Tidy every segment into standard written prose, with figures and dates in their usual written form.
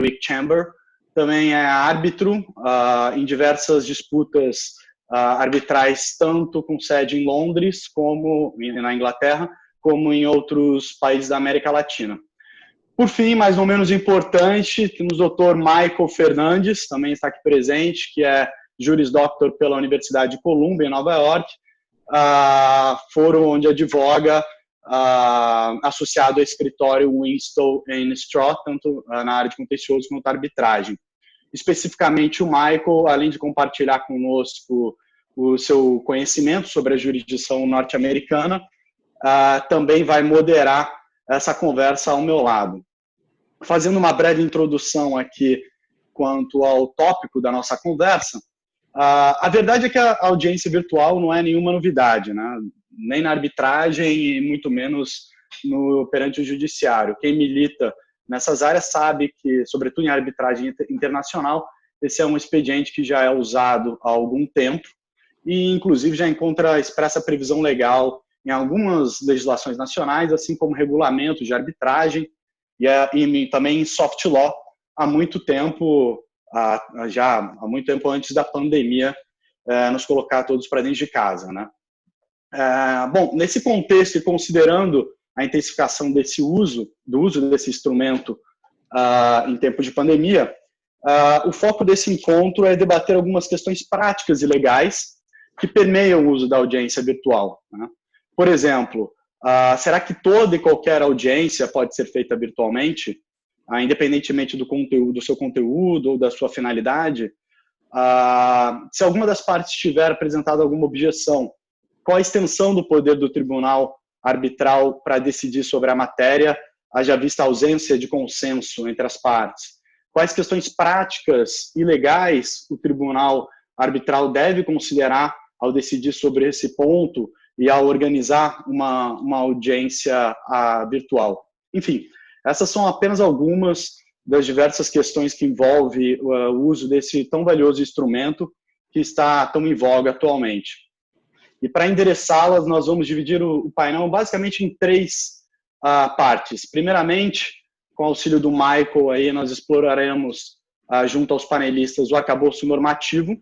Berwick Chamber. Também é árbitro em diversas disputas arbitrais, tanto com sede em Londres, como na Inglaterra, como em outros países da América Latina. Por fim, mais ou menos importante, temos o Dr. Michael Fernandes, também está aqui presente, que é Juris Doctor pela Universidade de Columbia, em Nova York, foro onde advoga associado ao escritório Winstow Straw, tanto na área de contencioso quanto arbitragem. Especificamente o Michael, além de compartilhar conosco o seu conhecimento sobre a jurisdição norte-americana, também vai moderar essa conversa ao meu lado. Fazendo uma breve introdução aqui quanto ao tópico da nossa conversa, a verdade é que a audiência virtual não é nenhuma novidade, né? Nem na arbitragem e muito menos perante o judiciário. Quem milita nessas áreas sabe que, sobretudo em arbitragem internacional, esse é um expediente que já é usado há algum tempo e, inclusive, já encontra expressa previsão legal em algumas legislações nacionais, assim como regulamentos de arbitragem e também em soft law há muito tempo, já há muito tempo antes da pandemia nos colocar todos para dentro de casa, né? Bom, nesse contexto e considerando a intensificação do uso desse instrumento em tempo de pandemia, o foco desse encontro é debater algumas questões práticas e legais que permeiam o uso da audiência virtual, né? Por exemplo, será que toda e qualquer audiência pode ser feita virtualmente, independentemente do seu conteúdo ou da sua finalidade? Se alguma das partes tiver apresentado alguma objeção, qual a extensão do poder do tribunal arbitral para decidir sobre a matéria, haja vista a ausência de consenso entre as partes? Quais questões práticas e legais o tribunal arbitral deve considerar ao decidir sobre esse ponto e ao organizar uma audiência virtual? Enfim, essas são apenas algumas das diversas questões que envolvem o uso desse tão valioso instrumento que está tão em voga atualmente. E para endereçá-las, nós vamos dividir o painel basicamente em três partes. Primeiramente, com o auxílio do Michael, aí nós exploraremos, junto aos panelistas, o arcabouço normativo,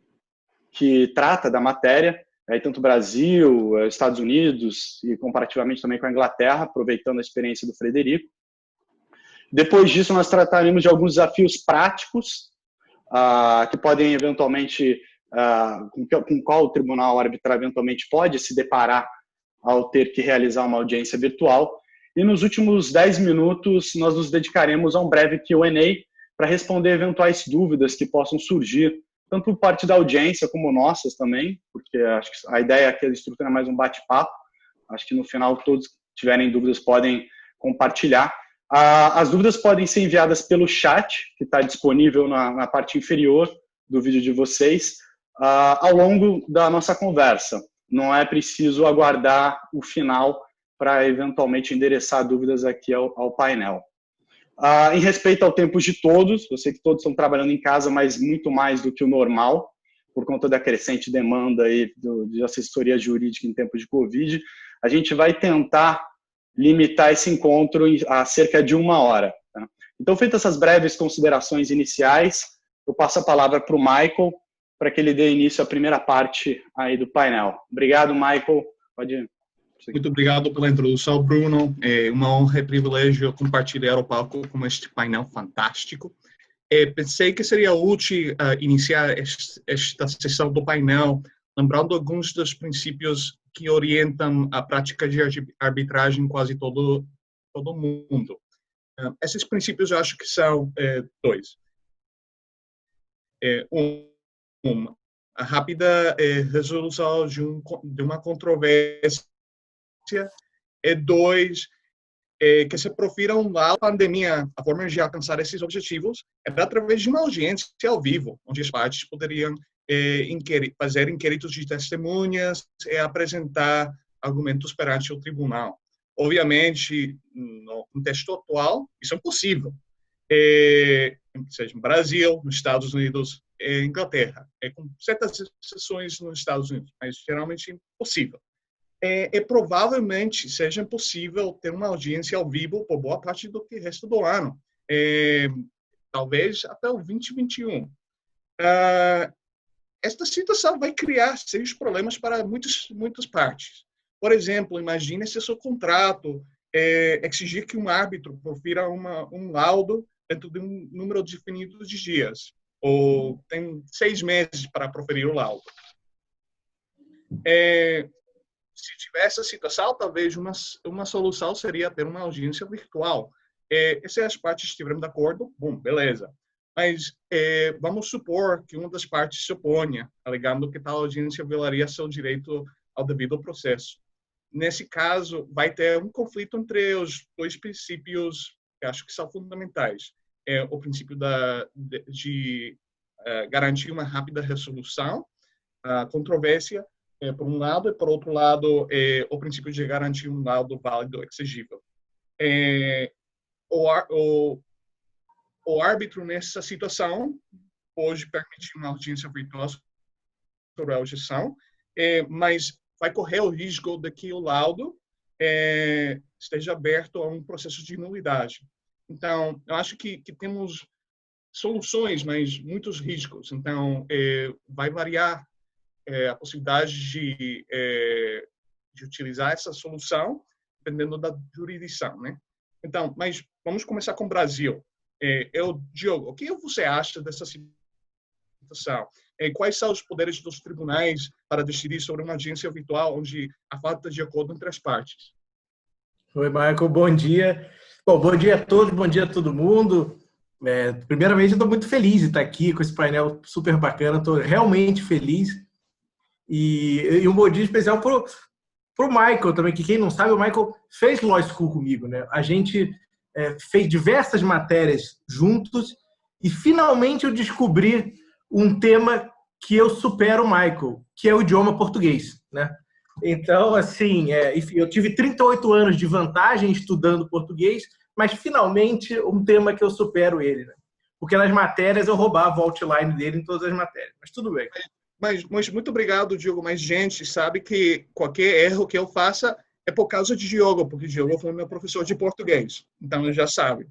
que trata da matéria, tanto Brasil, Estados Unidos e comparativamente também com a Inglaterra, aproveitando a experiência do Frederico. Depois disso, nós trataremos de alguns desafios práticos que podem eventualmente, com qual o tribunal arbitral eventualmente pode se deparar ao ter que realizar uma audiência virtual. E nos últimos 10 minutos, nós nos dedicaremos a um breve Q&A para responder eventuais dúvidas que possam surgir, tanto por parte da audiência como nossas também, porque acho que a ideia aqui da estrutura é mais um bate-papo. Acho que no final todos que tiverem dúvidas podem compartilhar. As dúvidas podem ser enviadas pelo chat, que está disponível na parte inferior do vídeo de vocês, ao longo da nossa conversa. Não é preciso aguardar o final para eventualmente endereçar dúvidas aqui ao painel. Em respeito ao tempo de todos, eu sei que todos estão trabalhando em casa, mas muito mais do que o normal, por conta da crescente demanda aí de assessoria jurídica em tempo de Covid, a gente vai tentar limitar esse encontro a cerca de 1 hora. Tá? Então, feitas essas breves considerações iniciais, eu passo a palavra para o Michael, para que ele dê início à primeira parte aí do painel. Obrigado, Michael. Pode ir. Muito obrigado pela introdução, Bruno. É uma honra e privilégio compartilhar o palco com este painel fantástico. Pensei que seria útil iniciar esta sessão do painel lembrando alguns dos princípios que orientam a prática de arbitragem em quase todo o mundo. Esses princípios eu acho que são dois. A rápida resolução de uma controvérsia, e dois, que se profiram a pandemia. A forma de alcançar esses objetivos era através de uma audiência ao vivo, onde as partes poderiam fazer inquéritos de testemunhas e apresentar argumentos perante o tribunal. Obviamente, no contexto atual, isso é impossível. Seja no Brasil, nos Estados Unidos e Inglaterra. Com certas exceções nos Estados Unidos, mas geralmente impossível. Provavelmente seja impossível ter uma audiência ao vivo por boa parte do resto do ano. talvez até o 2021. Esta situação vai criar sérios problemas para muitas partes. Por exemplo, imagine se o seu contrato exigir que um árbitro profira um laudo dentro de um número definido de dias, ou tem 6 meses para proferir o laudo. Se tivesse essa situação, talvez uma solução seria ter uma audiência virtual. Se as partes estiverem de acordo, bom, beleza. Mas vamos supor que uma das partes se oponha, alegando que tal audiência violaria seu direito ao devido processo. Nesse caso, vai ter um conflito entre os dois princípios que acho que são fundamentais. O princípio de garantir uma rápida resolução, a controvérsia, por um lado, e por outro lado, o princípio de garantir um laudo válido exigível. O árbitro, nessa situação, pode permitir uma audiência virtual sobre a objeção, mas vai correr o risco de que o laudo esteja aberto a um processo de nulidade. Então, eu acho que temos soluções, mas muitos riscos. Então, vai variar a possibilidade de utilizar essa solução, dependendo da jurisdição, né? Então, mas vamos começar com o Brasil. Diogo, o que você acha dessa situação? Quais são os poderes dos tribunais para decidir sobre uma audiência virtual onde há falta de acordo entre as partes? Oi, Michael, bom dia. Bom, bom dia a todos, bom dia a todo mundo. Primeiramente, eu estou muito feliz de estar aqui com esse painel super bacana, estou realmente feliz. E um bom dia especial para o Michael também, que quem não sabe, o Michael fez Law School comigo, né? A gente fez diversas matérias juntos e finalmente eu descobri um tema que eu supero o Michael, que é o idioma português, né? Então, assim, enfim, eu tive 38 anos de vantagem estudando português, mas finalmente um tema que eu supero ele, né? Porque nas matérias eu roubava o outline dele em todas as matérias, mas tudo bem. Mas muito obrigado, Diogo. Mas, gente, sabe que qualquer erro que eu faça é por causa de Diogo, porque Diogo foi meu professor de português. Então, já sabe.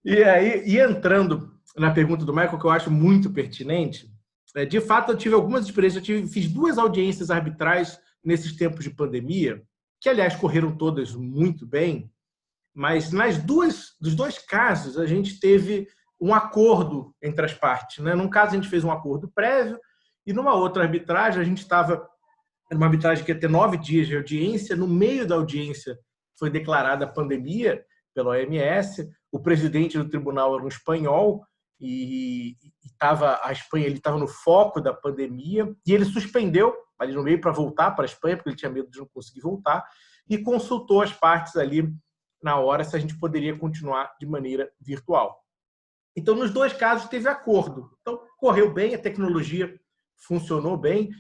E entrando na pergunta do Michael, que eu acho muito pertinente, de fato, eu tive algumas experiências. Fiz 2 audiências arbitrais nesses tempos de pandemia, que, aliás, correram todas muito bem, mas dos 2 casos, a gente teve um acordo entre as partes, né? Num caso, a gente fez um acordo prévio, e numa outra arbitragem, a gente estava numa arbitragem que ia ter 9 dias de audiência. No meio da audiência, foi declarada a pandemia pela OMS. O presidente do tribunal era um espanhol, e a Espanha estava no foco da pandemia, e ele suspendeu ali no meio para voltar para a Espanha, porque ele tinha medo de não conseguir voltar, e consultou as partes ali na hora se a gente poderia continuar de maneira virtual. Então, nos 2 casos, teve acordo. Então, correu bem, a tecnologia funcionou bem.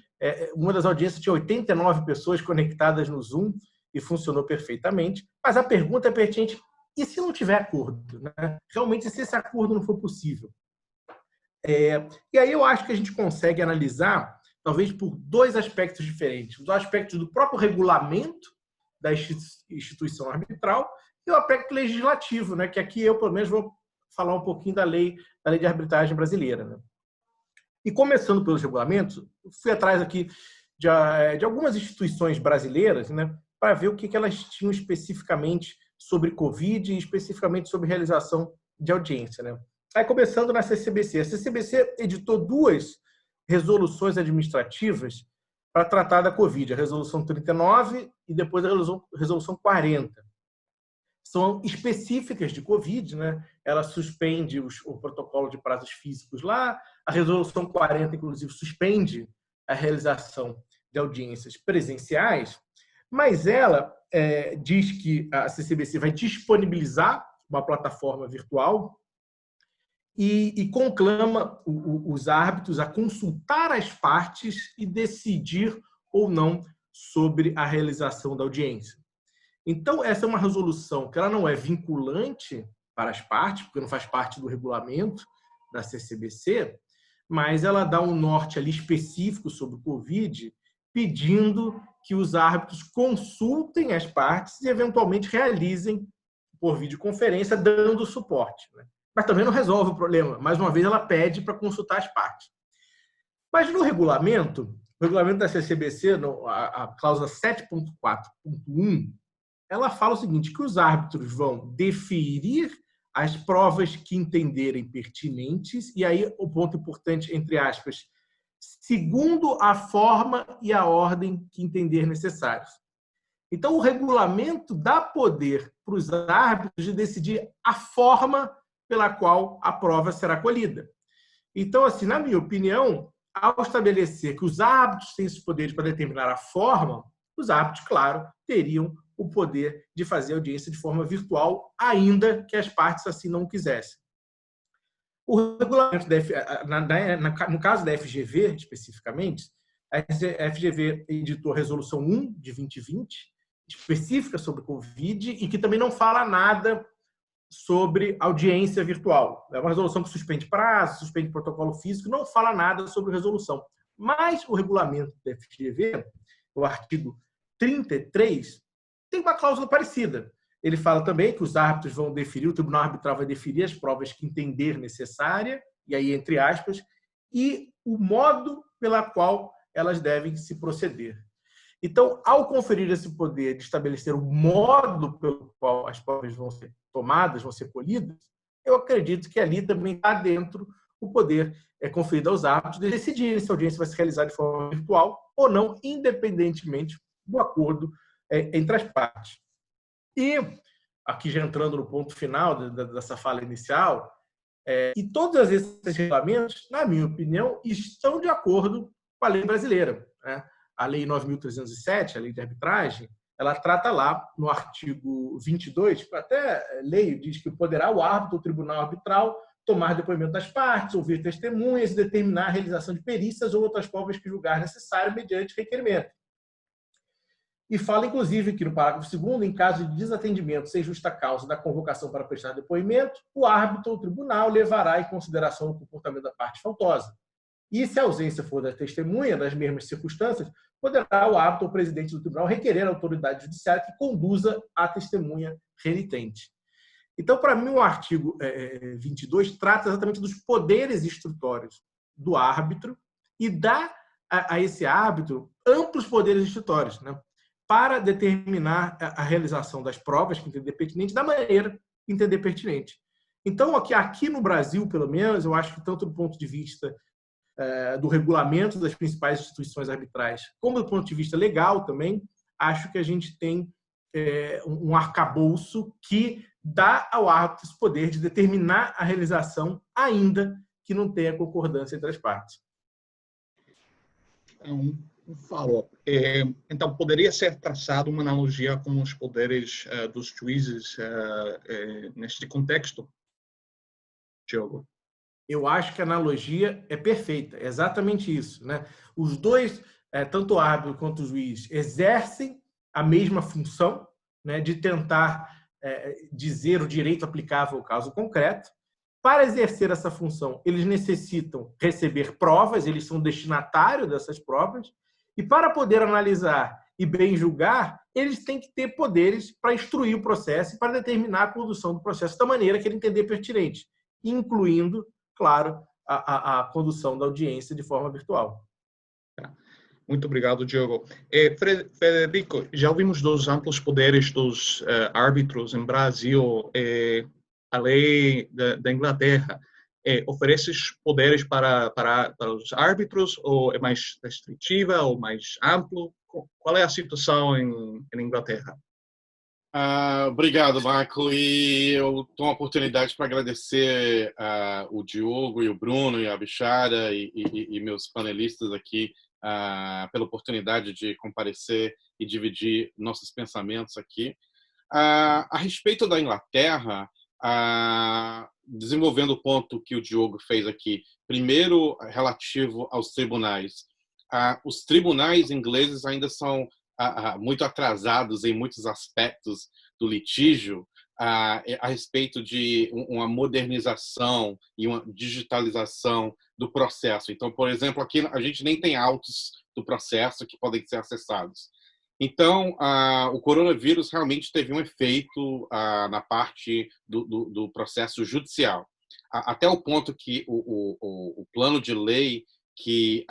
Uma das audiências tinha 89 pessoas conectadas no Zoom e funcionou perfeitamente. Mas a pergunta é pertinente: e se não tiver acordo, né? Realmente, se esse acordo não for possível? E aí eu acho que a gente consegue analisar, talvez por 2 aspectos diferentes. Os aspectos do próprio regulamento da instituição arbitral e o aspecto legislativo, né? Que aqui eu, pelo menos, vou falar um pouquinho da lei de arbitragem brasileira, né? E começando pelos regulamentos, fui atrás aqui de algumas instituições brasileiras, né, para ver o que elas tinham especificamente sobre Covid e especificamente sobre realização de audiência, né? Aí, começando na CCBC. A CCBC editou 2 resoluções administrativas para tratar da Covid, a Resolução 39 e depois a Resolução 40. São específicas de Covid, né? Ela suspende o protocolo de prazos físicos lá, a Resolução 40, inclusive, suspende a realização de audiências presenciais, mas ela diz que a CCBC vai disponibilizar uma plataforma virtual e conclama os árbitros a consultar as partes e decidir ou não sobre a realização da audiência. Então, essa é uma resolução que ela não é vinculante para as partes, porque não faz parte do regulamento da CCBC, mas ela dá um norte ali específico sobre o Covid, pedindo que os árbitros consultem as partes e, eventualmente, realizem por videoconferência, dando suporte, né? mas também não resolve o problema. Mais uma vez, ela pede para consultar as partes. Mas no regulamento, o regulamento da CCBC, a cláusula 7.4.1, ela fala o seguinte, que os árbitros vão deferir as provas que entenderem pertinentes, e aí o ponto importante, entre aspas, segundo a forma e a ordem que entender necessários. Então, o regulamento dá poder para os árbitros de decidir a forma pela qual a prova será colhida. Então, assim, na minha opinião, ao estabelecer que os árbitros têm esses poderes para determinar a forma, os árbitros, claro, teriam o poder de fazer audiência de forma virtual, ainda que as partes assim não quisessem. O regulamento, no caso da FGV, especificamente, a FGV editou a Resolução 1 de 2020, específica sobre Covid, e que também não fala nada sobre audiência virtual. É uma resolução que suspende prazo, suspende protocolo físico, não fala nada sobre resolução. Mas o regulamento da FGV, o artigo 33, tem uma cláusula parecida. Ele fala também que os árbitros vão deferir, o tribunal arbitral vai deferir as provas que entender necessária, e aí entre aspas, e o modo pela qual elas devem se proceder. Então, ao conferir esse poder de estabelecer o modo pelo qual as provas vão ser tomadas, vão ser colhidas, eu acredito que ali também está dentro o poder conferido aos árbitros de decidir se a audiência vai se realizar de forma virtual ou não, independentemente do acordo entre as partes. E, aqui já entrando no ponto final dessa fala inicial, e todos esses regulamentos, na minha opinião, estão de acordo com a lei brasileira, né? A Lei 9.307, a Lei de Arbitragem, ela trata lá, no artigo 22, até leio, diz que poderá o árbitro, o tribunal arbitral, tomar depoimento das partes, ouvir testemunhas e determinar a realização de perícias ou outras provas que julgar necessário mediante requerimento. E fala, inclusive, que no parágrafo 2º, em caso de desatendimento sem justa causa da convocação para prestar depoimento, o árbitro ou o tribunal levará em consideração o comportamento da parte faltosa. E se a ausência for da testemunha, das mesmas circunstâncias, poderá o árbitro ou presidente do tribunal requerer a autoridade judiciária que conduza a testemunha renitente. Então, para mim, o artigo 22 trata exatamente dos poderes instrutórios do árbitro e dá a esse árbitro amplos poderes instrutórios, né, para determinar a realização das provas que entender pertinente da maneira que entender pertinente. Então, aqui no Brasil, pelo menos, eu acho que tanto do ponto de vista do regulamento das principais instituições arbitrais, como do ponto de vista legal também, acho que a gente tem um arcabouço que dá ao árbitro esse poder de determinar a realização, ainda que não tenha concordância entre as partes. Falou. Então, poderia ser traçada uma analogia com os poderes dos juízes neste contexto, Diogo? Eu acho que a analogia é perfeita, é exatamente isso, né? Os dois, tanto o árbitro quanto o juiz, exercem a mesma função, né, de tentar dizer o direito aplicável ao caso concreto. Para exercer essa função, eles necessitam receber provas, eles são destinatários dessas provas, e para poder analisar e bem julgar, eles têm que ter poderes para instruir o processo e para determinar a condução do processo da maneira que ele entender pertinente, incluindo, claro, a condução da audiência de forma virtual. Muito obrigado, Diogo. Frederico, já ouvimos dos amplos poderes dos árbitros em Brasil. A lei da Inglaterra oferece poderes para os árbitros, ou é mais restritiva, ou mais amplo? Qual é a situação em Inglaterra? Obrigado, Marco. E eu tomo a oportunidade para agradecer o Diogo e o Bruno e a Bichara e meus panelistas aqui pela oportunidade de comparecer e dividir nossos pensamentos aqui. A respeito da Inglaterra, desenvolvendo o ponto que o Diogo fez aqui, primeiro relativo aos tribunais. Os tribunais ingleses ainda são muito atrasados em muitos aspectos do litígio a respeito de uma modernização e uma digitalização do processo. Então, por exemplo, aqui a gente nem tem autos do processo que podem ser acessados. Então, o coronavírus realmente teve um efeito na parte do processo judicial. até o ponto que o plano de lei que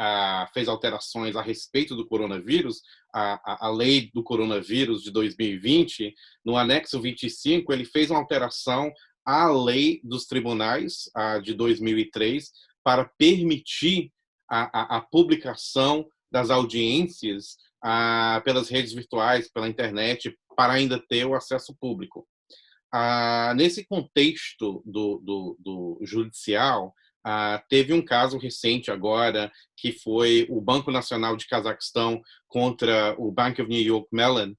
fez alterações a respeito do coronavírus, a lei do coronavírus de 2020, no anexo 25, ele fez uma alteração à lei dos tribunais de 2003 para permitir a publicação das audiências pelas redes virtuais, pela internet, para ainda ter o acesso público. Nesse contexto do judicial, teve um caso recente agora, que foi o Banco Nacional de Cazaquistão contra o Bank of New York Mellon,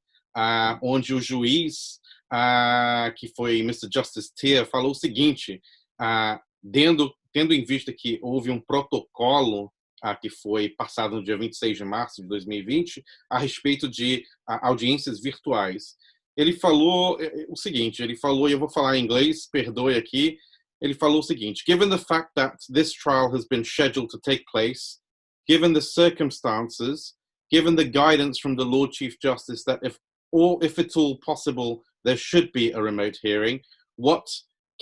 onde o juiz, que foi Mr. Justice Tier, falou o seguinte, tendo em vista que houve um protocolo que foi passado no dia 26 de março de 2020, a respeito de audiências virtuais. Ele falou o seguinte, e eu vou falar em inglês, perdoe aqui, ele falou o seguinte: given the fact that this trial has been scheduled to take place, given the circumstances, given the guidance from the Lord Chief Justice that if at all possible, there should be a remote hearing, what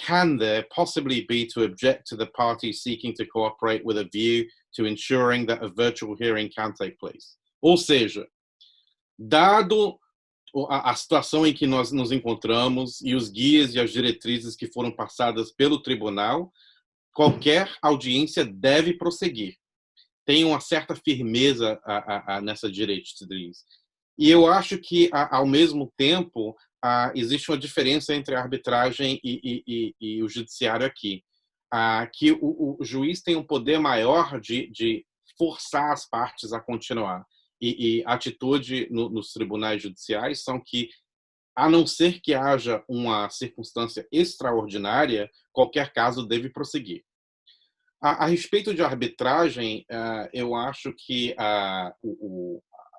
can there possibly be to object to the party seeking to cooperate with a view to ensuring that a virtual hearing can take place? Ou seja, dado a situação em que nós nos encontramos e os guias e as diretrizes que foram passadas pelo tribunal, qualquer audiência deve prosseguir. Tem uma certa firmeza nessa diretriz. E eu acho que, ao mesmo tempo, existe uma diferença entre a arbitragem e o judiciário aqui. Que o juiz tem um poder maior de forçar as partes a continuar. E a atitude nos tribunais judiciais são que, a não ser que haja uma circunstância extraordinária, qualquer caso deve prosseguir. A respeito de arbitragem, eu acho que a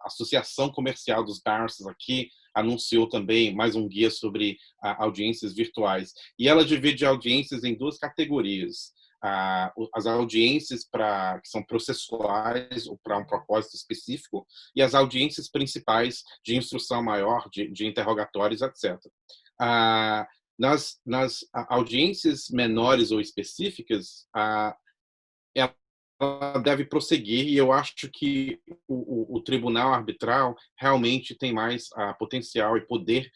Associação Comercial dos Barristers aqui anunciou também mais um guia sobre audiências virtuais. E ela divide audiências em duas categorias. As audiências que são processuais ou para um propósito específico e as audiências principais de instrução maior, de interrogatórios, etc. Nas audiências menores ou específicas, ela deve prosseguir, e eu acho que o tribunal arbitral realmente tem mais potencial e poder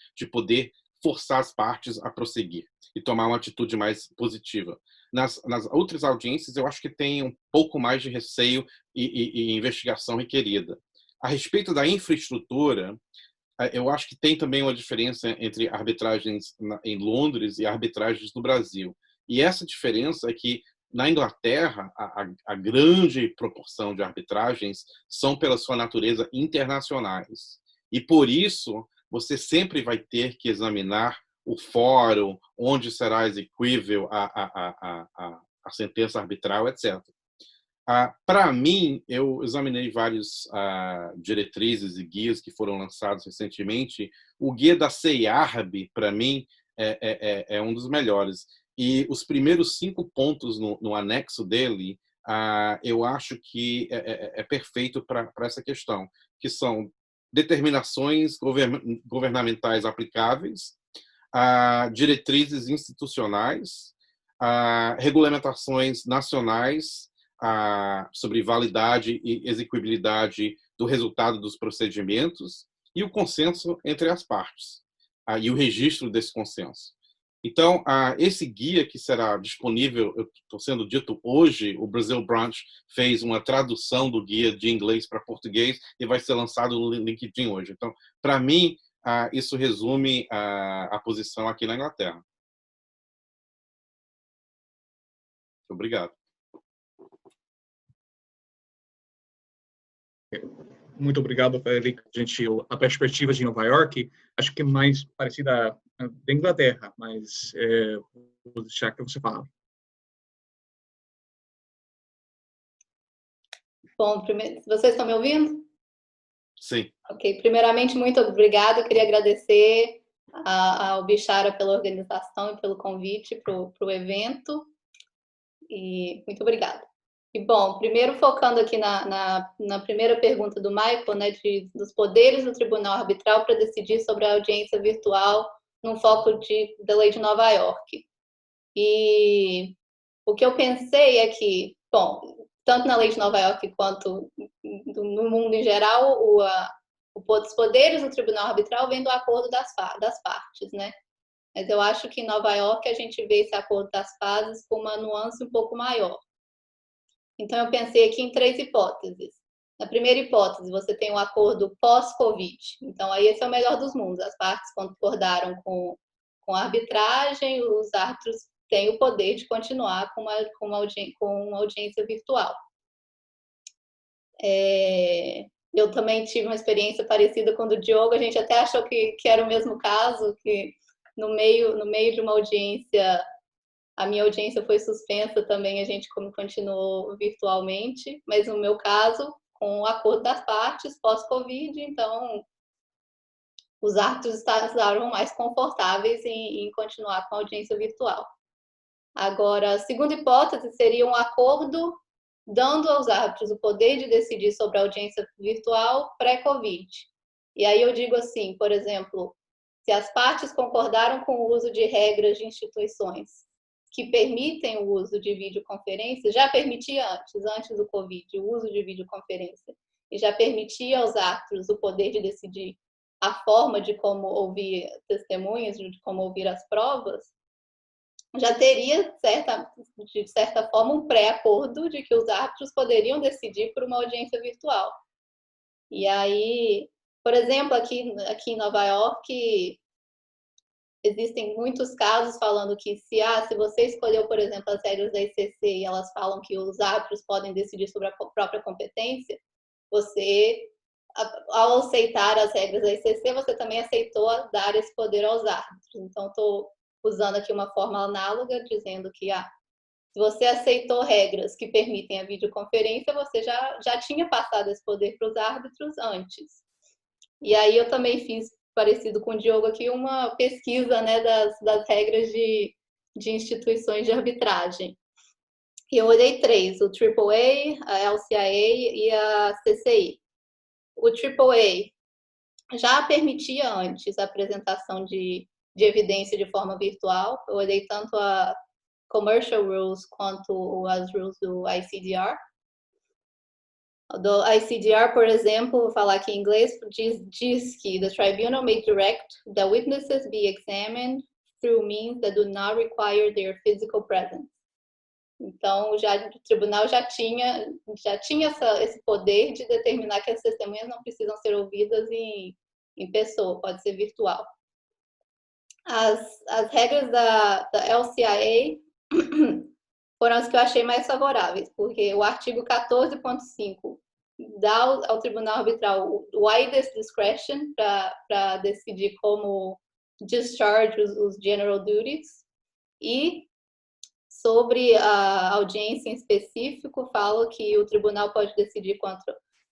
forçar as partes a prosseguir e tomar uma atitude mais positiva. Nas outras audiências, eu acho que tem um pouco mais de receio e investigação requerida. A respeito da infraestrutura, eu acho que tem também uma diferença entre arbitragens em Londres e arbitragens no Brasil. E essa diferença é que, na Inglaterra, a grande proporção de arbitragens são, pela sua natureza, internacionais. E, por isso, você sempre vai ter que examinar o fórum, onde será exequível a sentença arbitral, etc. Para mim, eu examinei vários diretrizes e guias que foram lançados recentemente. O guia da CEIARB, para mim, é um dos melhores. E os primeiros 5 pontos no anexo dele, eu acho que é perfeito para essa questão, que são determinações governamentais aplicáveis, diretrizes institucionais, regulamentações nacionais sobre validade e execuibilidade do resultado dos procedimentos e o consenso entre as partes, e o registro desse consenso. Então, esse guia que será disponível, estou sendo dito hoje, o Brazil Branch fez uma tradução do guia de inglês para português e vai ser lançado no LinkedIn hoje. Então, para mim, isso resume a posição aqui na Inglaterra. Obrigado. Muito obrigado, Frederico. A perspectiva de Nova York, acho que é mais parecida da Inglaterra, mas vou deixar que você fale. Bom, vocês estão me ouvindo? Sim. Ok, primeiramente, muito obrigada. Eu queria agradecer ao Bichara pela organização e pelo convite para o evento. E muito obrigada. E, bom, primeiro focando aqui na primeira pergunta do Michael, né, dos poderes do Tribunal Arbitral para decidir sobre a audiência virtual no foco da lei de Nova York. E O que eu pensei é que, bom, tanto na lei de Nova York quanto no mundo em geral, os poderes do tribunal arbitral vêm do acordo das partes, né? Mas eu acho que em Nova York a gente vê esse acordo das partes com uma nuance um pouco maior. Então, eu pensei aqui em 3 hipóteses. Na primeira hipótese, você tem um acordo pós-Covid. Então, aí esse é o melhor dos mundos. As partes concordaram com a arbitragem, os árbitros têm o poder de continuar com uma audiência virtual. Eu também tive uma experiência parecida com a do Diogo. A gente até achou que era o mesmo caso, que no meio de uma audiência, a minha audiência foi suspensa também, a gente continuou virtualmente, mas no meu caso, com o acordo das partes, pós-Covid, então os árbitros estavam mais confortáveis em continuar com a audiência virtual. Agora, a segunda hipótese seria um acordo dando aos árbitros o poder de decidir sobre a audiência virtual pré-Covid. E aí eu digo assim, por exemplo, se as partes concordaram com o uso de regras de instituições que permitem o uso de videoconferência, já permitia antes do Covid, o uso de videoconferência, e já permitia aos árbitros o poder de decidir a forma de como ouvir testemunhas, de como ouvir as provas, já teria, de certa forma, um pré-acordo de que os árbitros poderiam decidir por uma audiência virtual. E aí, por exemplo, aqui em Nova York, existem muitos casos falando que se você escolheu, por exemplo, as regras da ICC e elas falam que os árbitros podem decidir sobre a própria competência, você, ao aceitar as regras da ICC, você também aceitou dar esse poder aos árbitros. Então, estou usando aqui uma forma análoga, dizendo que se você aceitou regras que permitem a videoconferência, você já tinha passado esse poder para os árbitros antes. E aí eu também fiz, parecido com o Diogo aqui, uma pesquisa, né, das regras de instituições de arbitragem. E eu olhei 3, o AAA, a LCIA e a CCI. O AAA já permitia antes a apresentação de evidência de forma virtual. Eu olhei tanto a Commercial Rules quanto as rules do ICDR. Do ICDR, por exemplo, vou falar aqui em inglês, diz que the tribunal may direct that witnesses be examined through means that do not require their physical presence. Então, o tribunal já tinha esse poder de determinar que as testemunhas não precisam ser ouvidas em pessoa, pode ser virtual. As regras da LCIA foram as que eu achei mais favoráveis, porque o artigo 14.5 dá ao tribunal arbitral o widest discretion para decidir como discharge os general duties, e sobre a audiência em específico, fala que o tribunal pode decidir quanto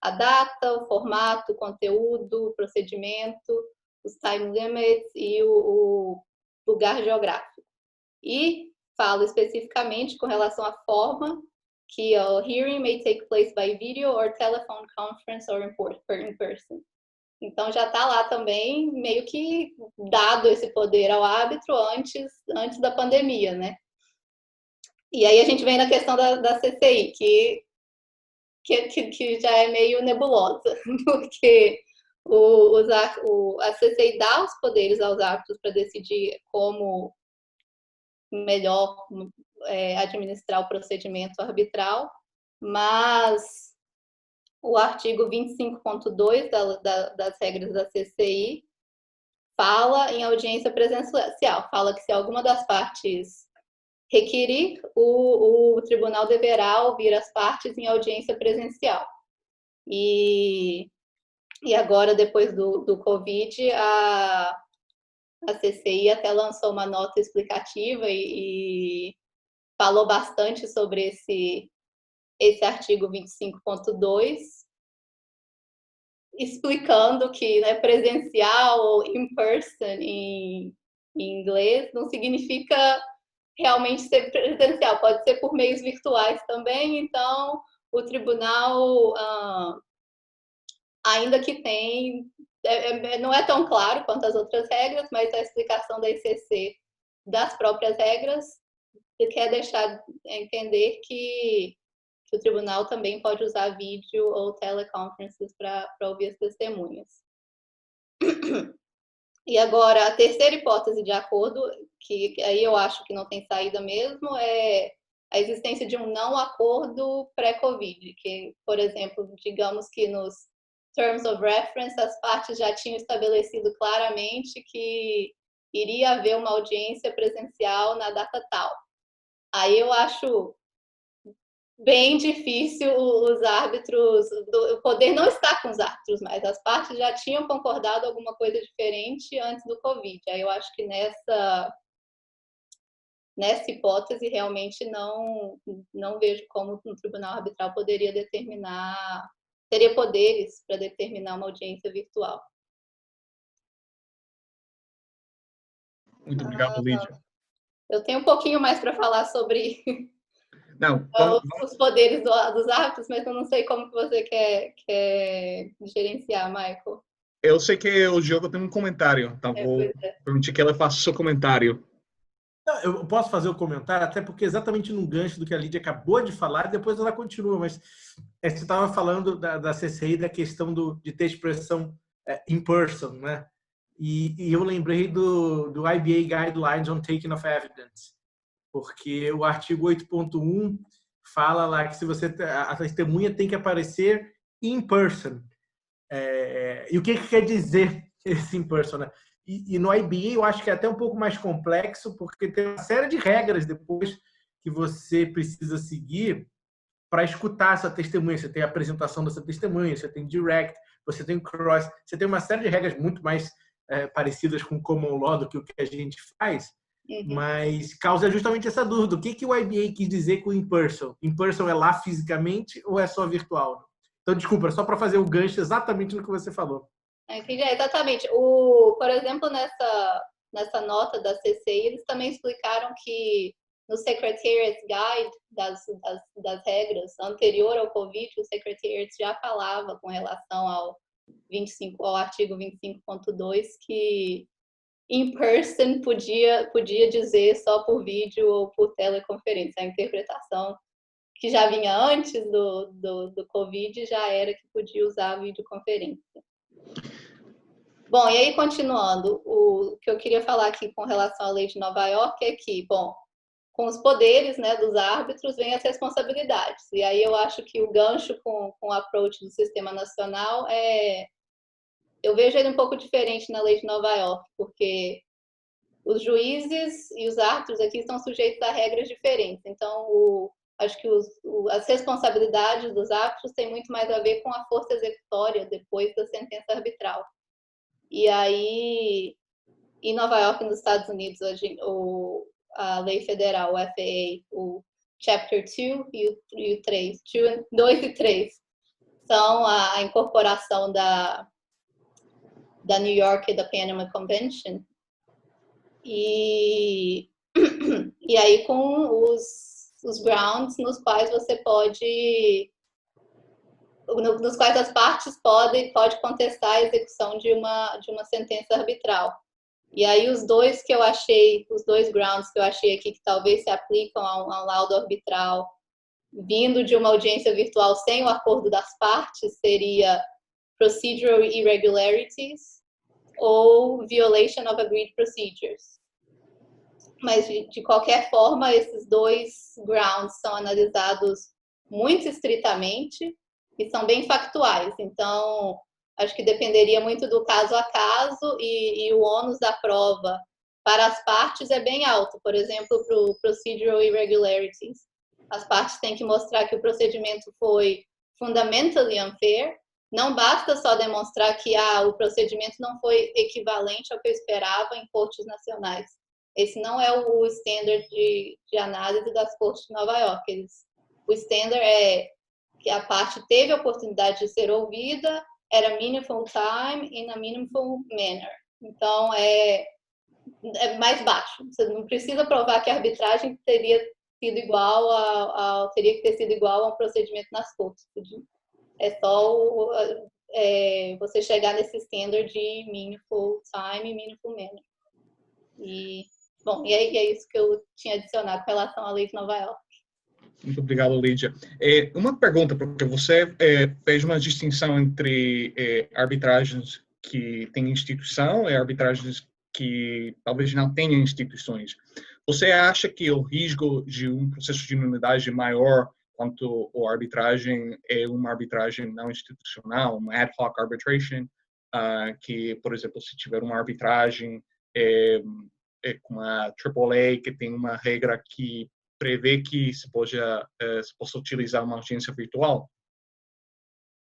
a data, o formato, o conteúdo, o procedimento, os time limits e o lugar geográfico. E fala especificamente com relação à forma que o hearing may take place by video or telephone conference or in person. Então já está lá também meio que dado esse poder ao árbitro antes da pandemia, né? E aí a gente vem na questão da CCI, que já é meio nebulosa, porque a CCI dá os poderes aos árbitros para decidir como melhor administrar o procedimento arbitral, mas o artigo 25.2 das regras da CCI fala em audiência presencial, fala que se alguma das partes requerir, o tribunal deverá ouvir as partes em audiência presencial. E agora, depois do Covid, a CCI até lançou uma nota explicativa e falou bastante sobre esse artigo 25.2, explicando que presencial ou in person em inglês não significa realmente ser presencial, pode ser por meios virtuais também. Então, o tribunal, ainda que não é tão claro quanto as outras regras, mas a explicação da ICC das próprias regras e quer deixar entender que o tribunal também pode usar vídeo ou teleconferences para ouvir as testemunhas. E agora, a terceira hipótese de acordo, que aí eu acho que não tem saída mesmo, é a existência de um não acordo pré-Covid, que, por exemplo, digamos que nos Terms of Reference, as partes já tinham estabelecido claramente que iria haver uma audiência presencial na data tal. Aí eu acho bem difícil os árbitros, o poder não está com os árbitros, mas as partes já tinham concordado alguma coisa diferente antes do Covid. Aí eu acho que nessa hipótese realmente não vejo como um tribunal arbitral teria poderes para determinar uma audiência virtual. Muito obrigado, Lídia. Eu tenho um pouquinho mais para falar sobre Não, os poderes dos árbitros, mas eu não sei como que você quer gerenciar, Michael. eu sei que o Diogo tem um comentário, então vou permitir que ela faça o seu comentário. Eu posso fazer o comentário, até porque exatamente no gancho do que a Lídia acabou de falar, depois ela continua, mas você estava falando da CCI, da questão de ter expressão in person, né? E eu lembrei do IBA Guidelines on Taking of Evidence, porque o artigo 8.1 fala lá que a testemunha tem que aparecer in person. E o que quer dizer esse in person, né? E no IBA eu acho que é até um pouco mais complexo, porque tem uma série de regras depois que você precisa seguir para escutar essa testemunha. Você tem a apresentação dessa testemunha, você tem direct, você tem cross, você tem uma série de regras muito mais parecidas com o common law do que o que a gente faz, mas causa justamente essa dúvida. O que o IBA quis dizer com in person? In person é lá fisicamente ou é só virtual? Então, desculpa, só para fazer o gancho exatamente no que você falou. Entendi, exatamente. Por exemplo, nessa nota da CCI, eles também explicaram que no Secretariat's Guide das regras anterior ao Covid, o Secretariat já falava com relação ao artigo 25.2 que in person podia dizer só por vídeo ou por teleconferência. A interpretação que já vinha antes do Covid já era que podia usar a videoconferência. Bom, e aí continuando, o que eu queria falar aqui com relação à lei de Nova York é que, bom, com os poderes, né, dos árbitros vem as responsabilidades. E aí eu acho que o gancho com o approach do sistema nacional eu vejo ele um pouco diferente na lei de Nova York, porque os juízes e os árbitros aqui estão sujeitos a regras diferentes. Então, acho que as responsabilidades dos árbitros têm muito mais a ver com a força executória depois da sentença arbitral. E aí, em Nova York, nos Estados Unidos, a lei federal, o FAA, o Chapter 2 e o 3, 2 e 3, são a incorporação da New York e da Panama Convention. E aí com os grounds nos quais você nos quais as partes pode contestar a execução de uma sentença arbitral. E aí os dois grounds que eu achei aqui que talvez se aplicam a um laudo arbitral vindo de uma audiência virtual sem o acordo das partes seria procedural irregularities ou violation of agreed procedures. Mas, de qualquer forma, esses dois grounds são analisados muito estritamente e são bem factuais. Então, acho que dependeria muito do caso a caso e o ônus da prova para as partes é bem alto. Por exemplo, para o procedural irregularities, as partes têm que mostrar que o procedimento foi fundamentally unfair. Não basta só demonstrar que o procedimento não foi equivalente ao que eu esperava em cortes nacionais. Esse não é o standard de análise das cortes de Nova York. O standard é que a parte teve a oportunidade de ser ouvida, era meaningful time in a meaningful manner. Então, é mais baixo. Você não precisa provar que a arbitragem teria que ter sido igual a um procedimento nas cortes. É só você chegar nesse standard de meaningful time e meaningful manner. Bom, e é isso que eu tinha adicionado com relação à lei de Nova York. Muito obrigado, Lídia. Uma pergunta, porque você fez uma distinção entre arbitragens que têm instituição e arbitragens que talvez não tenham instituições. Você acha que o risco de um processo de nulidade é maior quanto a arbitragem é uma arbitragem não institucional, uma ad hoc arbitration, que, por exemplo, se tiver uma arbitragem com a AAA, que tem uma regra que prevê que se possa utilizar uma audiência virtual?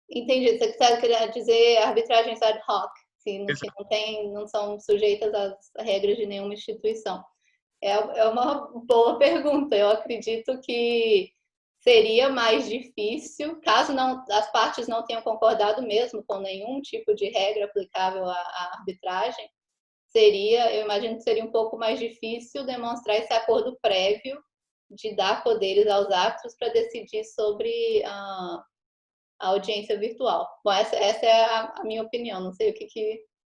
Entendi. Você quer dizer arbitragens ad hoc, que não são sujeitas às regras de nenhuma instituição. É uma boa pergunta. Eu acredito que seria mais difícil, caso as partes não tenham concordado mesmo com nenhum tipo de regra aplicável à arbitragem, eu imagino que seria um pouco mais difícil demonstrar esse acordo prévio de dar poderes aos árbitros para decidir sobre a audiência virtual. Bom, essa é a minha opinião. Não sei o que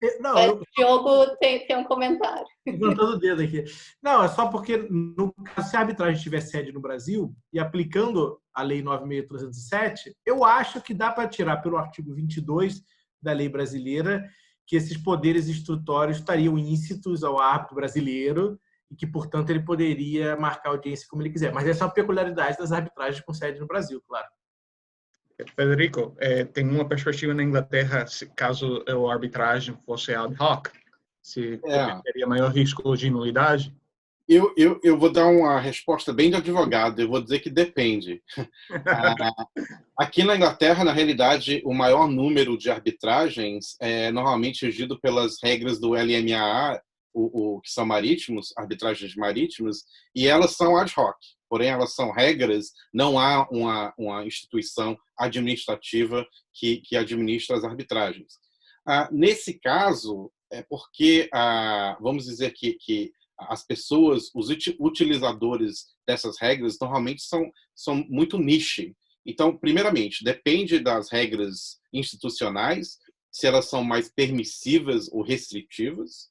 o Diogo tem um comentário. Levantando o dedo aqui. Não, é só porque, no caso, se a arbitragem tiver sede no Brasil e aplicando a Lei 9.307, eu acho que dá para tirar pelo artigo 22 da lei brasileira que esses poderes instrutórios estariam íncitos ao árbitro brasileiro e que, portanto, ele poderia marcar a audiência como ele quiser. Mas essa é uma peculiaridade das arbitragens com sede no Brasil, claro. Federico, tem uma perspectiva na Inglaterra, caso a arbitragem fosse ad hoc, se teria maior risco de nulidade? Eu vou dar uma resposta bem de advogado, eu vou dizer que depende. Aqui na Inglaterra, na realidade, o maior número de arbitragens é normalmente regido pelas regras do LMAA, que são marítimos, arbitragens marítimas, e elas são ad hoc. Porém, elas são regras, não há uma instituição administrativa que administra as arbitragens. Nesse caso, é porque, vamos dizer que as pessoas, os utilizadores dessas regras, normalmente são muito niche. Então, primeiramente, depende das regras institucionais, se elas são mais permissivas ou restritivas,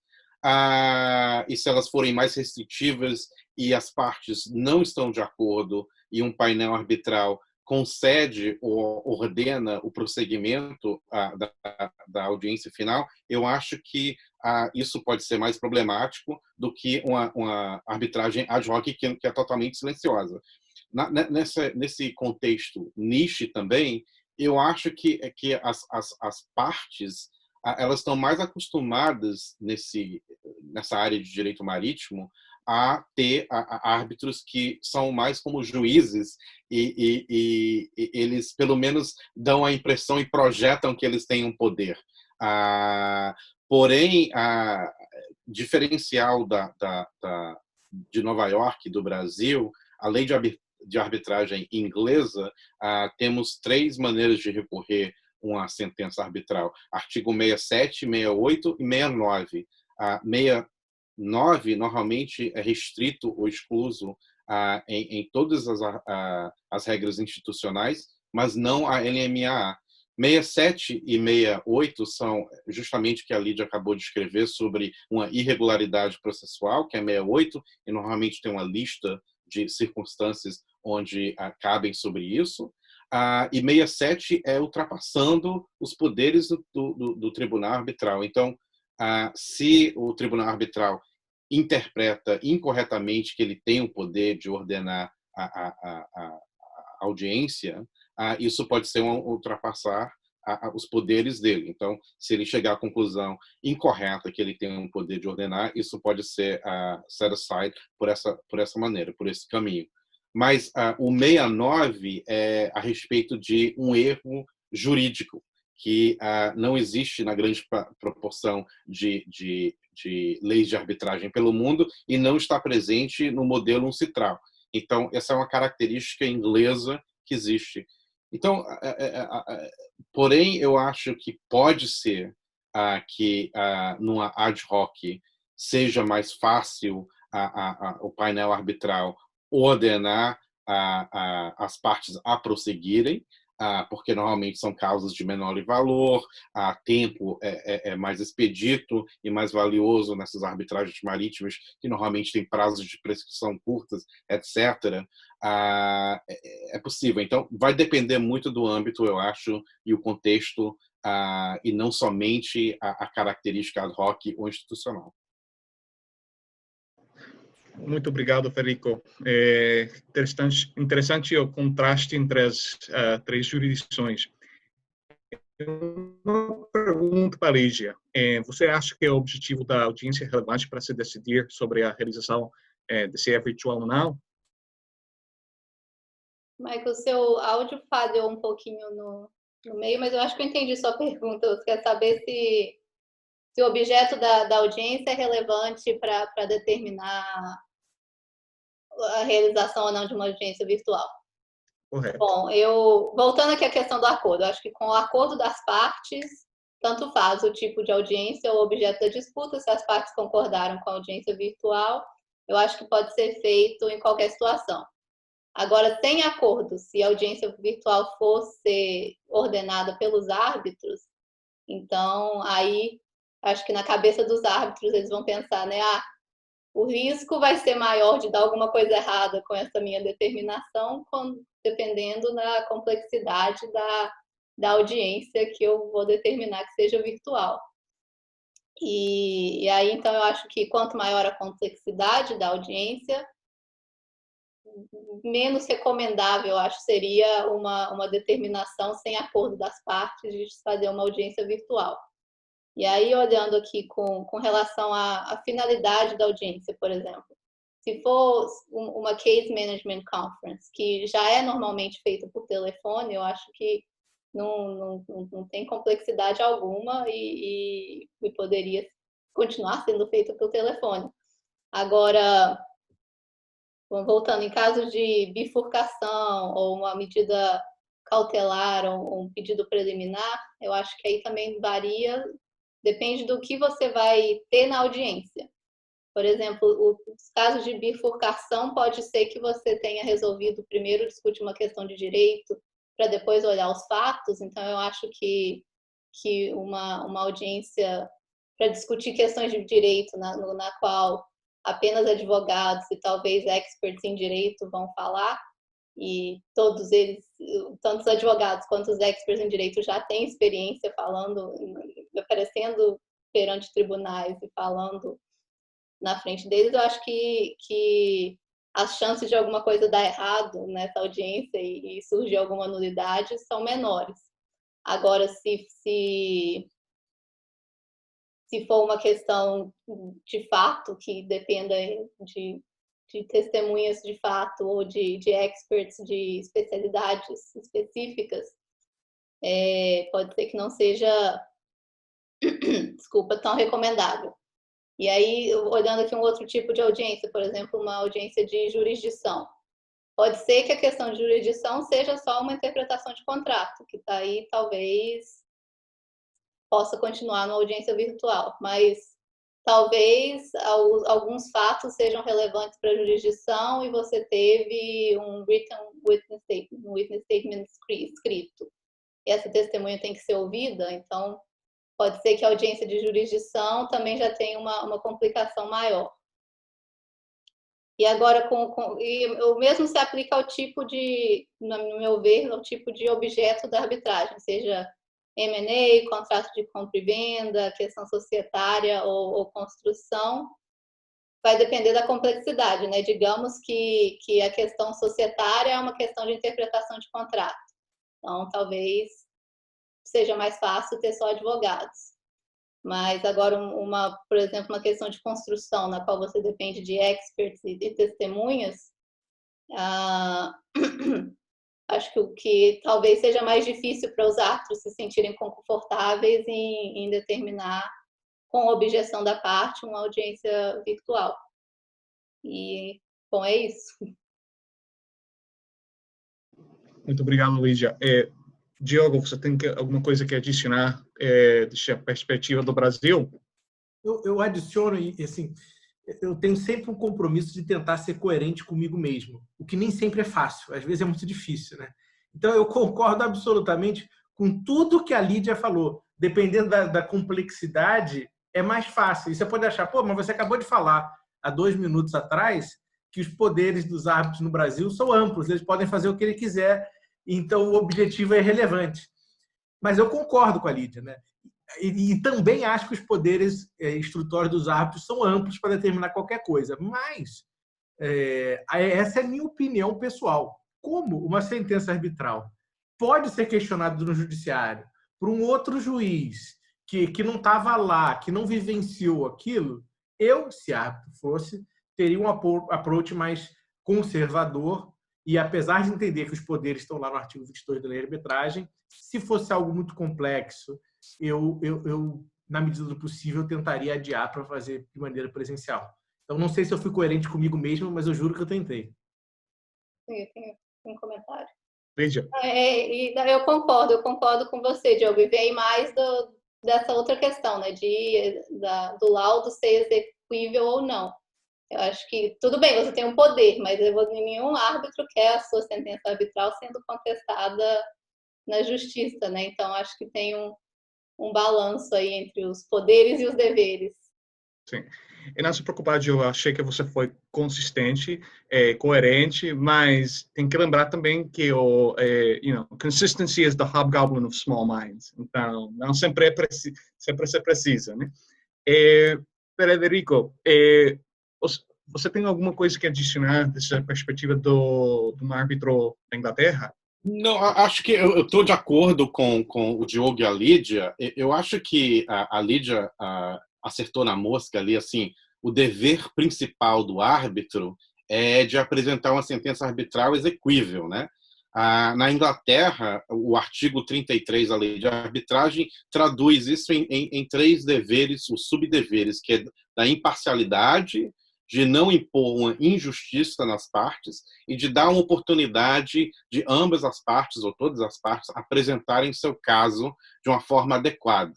e se elas forem mais restritivas e as partes não estão de acordo e um painel arbitral concede ou ordena o prosseguimento da audiência final, eu acho que isso pode ser mais problemático do que uma arbitragem ad hoc que é totalmente silenciosa. Nesse contexto niche também, eu acho que as partes elas estão mais acostumadas nessa área de direito marítimo a ter árbitros que são mais como juízes e eles, pelo menos, dão a impressão e projetam que eles têm um poder. Porém, diferencial de Nova York e do Brasil, a lei de arbitragem inglesa, temos 3 maneiras de recorrer uma sentença arbitral: artigo 67, 68 e 69. 69 normalmente é restrito ou excluso em todas as regras institucionais, mas não a LMAA. 67 e 68 são justamente o que a Lídia acabou de escrever sobre uma irregularidade processual, que é 68, e normalmente tem uma lista de circunstâncias onde cabem sobre isso. E 67 é ultrapassando os poderes do tribunal arbitral. Então, se o tribunal arbitral interpreta incorretamente que ele tem o poder de ordenar a audiência, isso pode ser ultrapassar os poderes dele. Então, se ele chegar à conclusão incorreta que ele tem um poder de ordenar, isso pode ser set aside por essa maneira, por esse caminho. Mas o 69 é a respeito de um erro jurídico que não existe na grande proporção de leis de arbitragem pelo mundo e não está presente no modelo uncitral. Então, essa é uma característica inglesa que existe. Então, porém, eu acho que pode ser que numa ad hoc seja mais fácil o painel arbitral ordenar as partes a prosseguirem, porque normalmente são causas de menor valor, tempo é mais expedito e mais valioso nessas arbitragens marítimas, que normalmente têm prazos de prescrição curtas, etc. É possível. Então, vai depender muito do âmbito, eu acho, e o contexto, e não somente a característica ad hoc ou institucional. Muito obrigado, Federico. Interessante o contraste entre as três jurisdições. Uma pergunta para a Lígia. Você acha que o objetivo da audiência é relevante para se decidir sobre a realização de se é virtual ou não? Michael, seu áudio falhou um pouquinho no meio, mas eu acho que eu entendi sua pergunta. Você quer saber se o objeto da audiência é relevante para determinar a realização ou não de uma audiência virtual. Correto. Bom, voltando aqui à questão do acordo, eu acho que com o acordo das partes, tanto faz o tipo de audiência ou objeto da disputa, se as partes concordaram com a audiência virtual, eu acho que pode ser feito em qualquer situação. Agora, sem acordo, se a audiência virtual fosse ordenada pelos árbitros, então aí acho que na cabeça dos árbitros eles vão pensar, né? O risco vai ser maior de dar alguma coisa errada com essa minha determinação, dependendo da complexidade da audiência que eu vou determinar que seja virtual. E aí, então, eu acho que quanto maior a complexidade da audiência, menos recomendável, eu acho, seria uma determinação sem acordo das partes de fazer uma audiência virtual. E aí, olhando aqui com relação à finalidade da audiência, por exemplo, se for uma Case Management Conference, que já é normalmente feita por telefone, eu acho que não tem complexidade alguma e poderia continuar sendo feita por telefone. Agora, voltando, em caso de bifurcação ou uma medida cautelar ou um pedido preliminar, eu acho que aí também varia. Depende do que você vai ter na audiência. Por exemplo, os casos de bifurcação pode ser que você tenha resolvido primeiro discutir uma questão de direito para depois olhar os fatos. Então, eu acho que uma audiência para discutir questões de direito na qual apenas advogados e talvez experts em direito vão falar, e todos eles, tanto os advogados quanto os experts em direito já têm experiência falando, aparecendo perante tribunais e falando na frente deles, eu acho que as chances de alguma coisa dar errado nessa audiência e surgir alguma nulidade são menores. Agora, se for uma questão de fato que dependa de testemunhas de fato ou de experts de especialidades específicas, pode ser que não seja, tão recomendável. E aí, olhando aqui um outro tipo de audiência, por exemplo, uma audiência de jurisdição. Pode ser que a questão de jurisdição seja só uma interpretação de contrato, que daí talvez possa continuar numa audiência virtual, mas talvez alguns fatos sejam relevantes para a jurisdição e você teve um written witness statement escrito. E essa testemunha tem que ser ouvida, então pode ser que a audiência de jurisdição também já tenha uma complicação maior. E agora, o mesmo se aplica ao tipo no meu ver, ao tipo de objeto da arbitragem, seja M&A, contrato de compra e venda, questão societária ou construção, vai depender da complexidade, né? Digamos que a questão societária é uma questão de interpretação de contrato. Então, talvez seja mais fácil ter só advogados. Mas agora, por exemplo, uma questão de construção, na qual você depende de experts e testemunhas, acho que o que talvez seja mais difícil para os árbitros se sentirem confortáveis em determinar, com objeção da parte, uma audiência virtual. E, bom, é isso. Muito obrigado, Lígia. Diogo, você tem alguma coisa que adicionar da perspectiva do Brasil? Eu adiciono, assim, eu tenho sempre um compromisso de tentar ser coerente comigo mesmo, o que nem sempre é fácil, às vezes é muito difícil, né? Então, eu concordo absolutamente com tudo que a Lídia falou. Dependendo da complexidade, é mais fácil. E você pode achar, pô, mas você acabou de falar há 2 minutos atrás que os poderes dos árbitros no Brasil são amplos, eles podem fazer o que ele quiser, então o objetivo é irrelevante. Mas eu concordo com a Lídia, né? E também acho que os poderes instrutórios dos árbitros são amplos para determinar qualquer coisa. Mas essa é a minha opinião pessoal. Como uma sentença arbitral pode ser questionada no judiciário por um outro juiz que não estava lá, que não vivenciou aquilo, eu, se árbitro fosse, teria um approach mais conservador e, apesar de entender que os poderes estão lá no artigo 22 da lei de arbitragem, se fosse algo muito complexo, eu na medida do possível, tentaria adiar para fazer de maneira presencial. Então, não sei se eu fui coerente comigo mesmo, mas eu juro que eu tentei. Sim, eu tenho um comentário. Lídia. Eu concordo com você, Diogo, e vem mais dessa outra questão, né, do laudo ser execuível ou não. Eu acho que, tudo bem, você tem um poder, mas nenhum árbitro quer a sua sentença arbitral sendo contestada na justiça, né? Então, acho que tem um balanço aí entre os poderes e os deveres. Sim. E não se preocupar, eu achei que você foi consistente, coerente, mas tem que lembrar também que consistency is the hobgoblin of small minds. Então, não sempre se precisa, né? Frederico, você tem alguma coisa que adicionar dessa perspectiva de um árbitro da Inglaterra? Não, acho que eu estou de acordo com o Diogo e a Lídia. Eu acho que a Lídia acertou na mosca ali, assim, o dever principal do árbitro é de apresentar uma sentença arbitral exequível, né? Na Inglaterra, o artigo 33 da lei de arbitragem traduz isso em 3 deveres, os subdeveres, que é da imparcialidade, de não impor uma injustiça nas partes e de dar uma oportunidade de ambas as partes, ou todas as partes, apresentarem seu caso de uma forma adequada.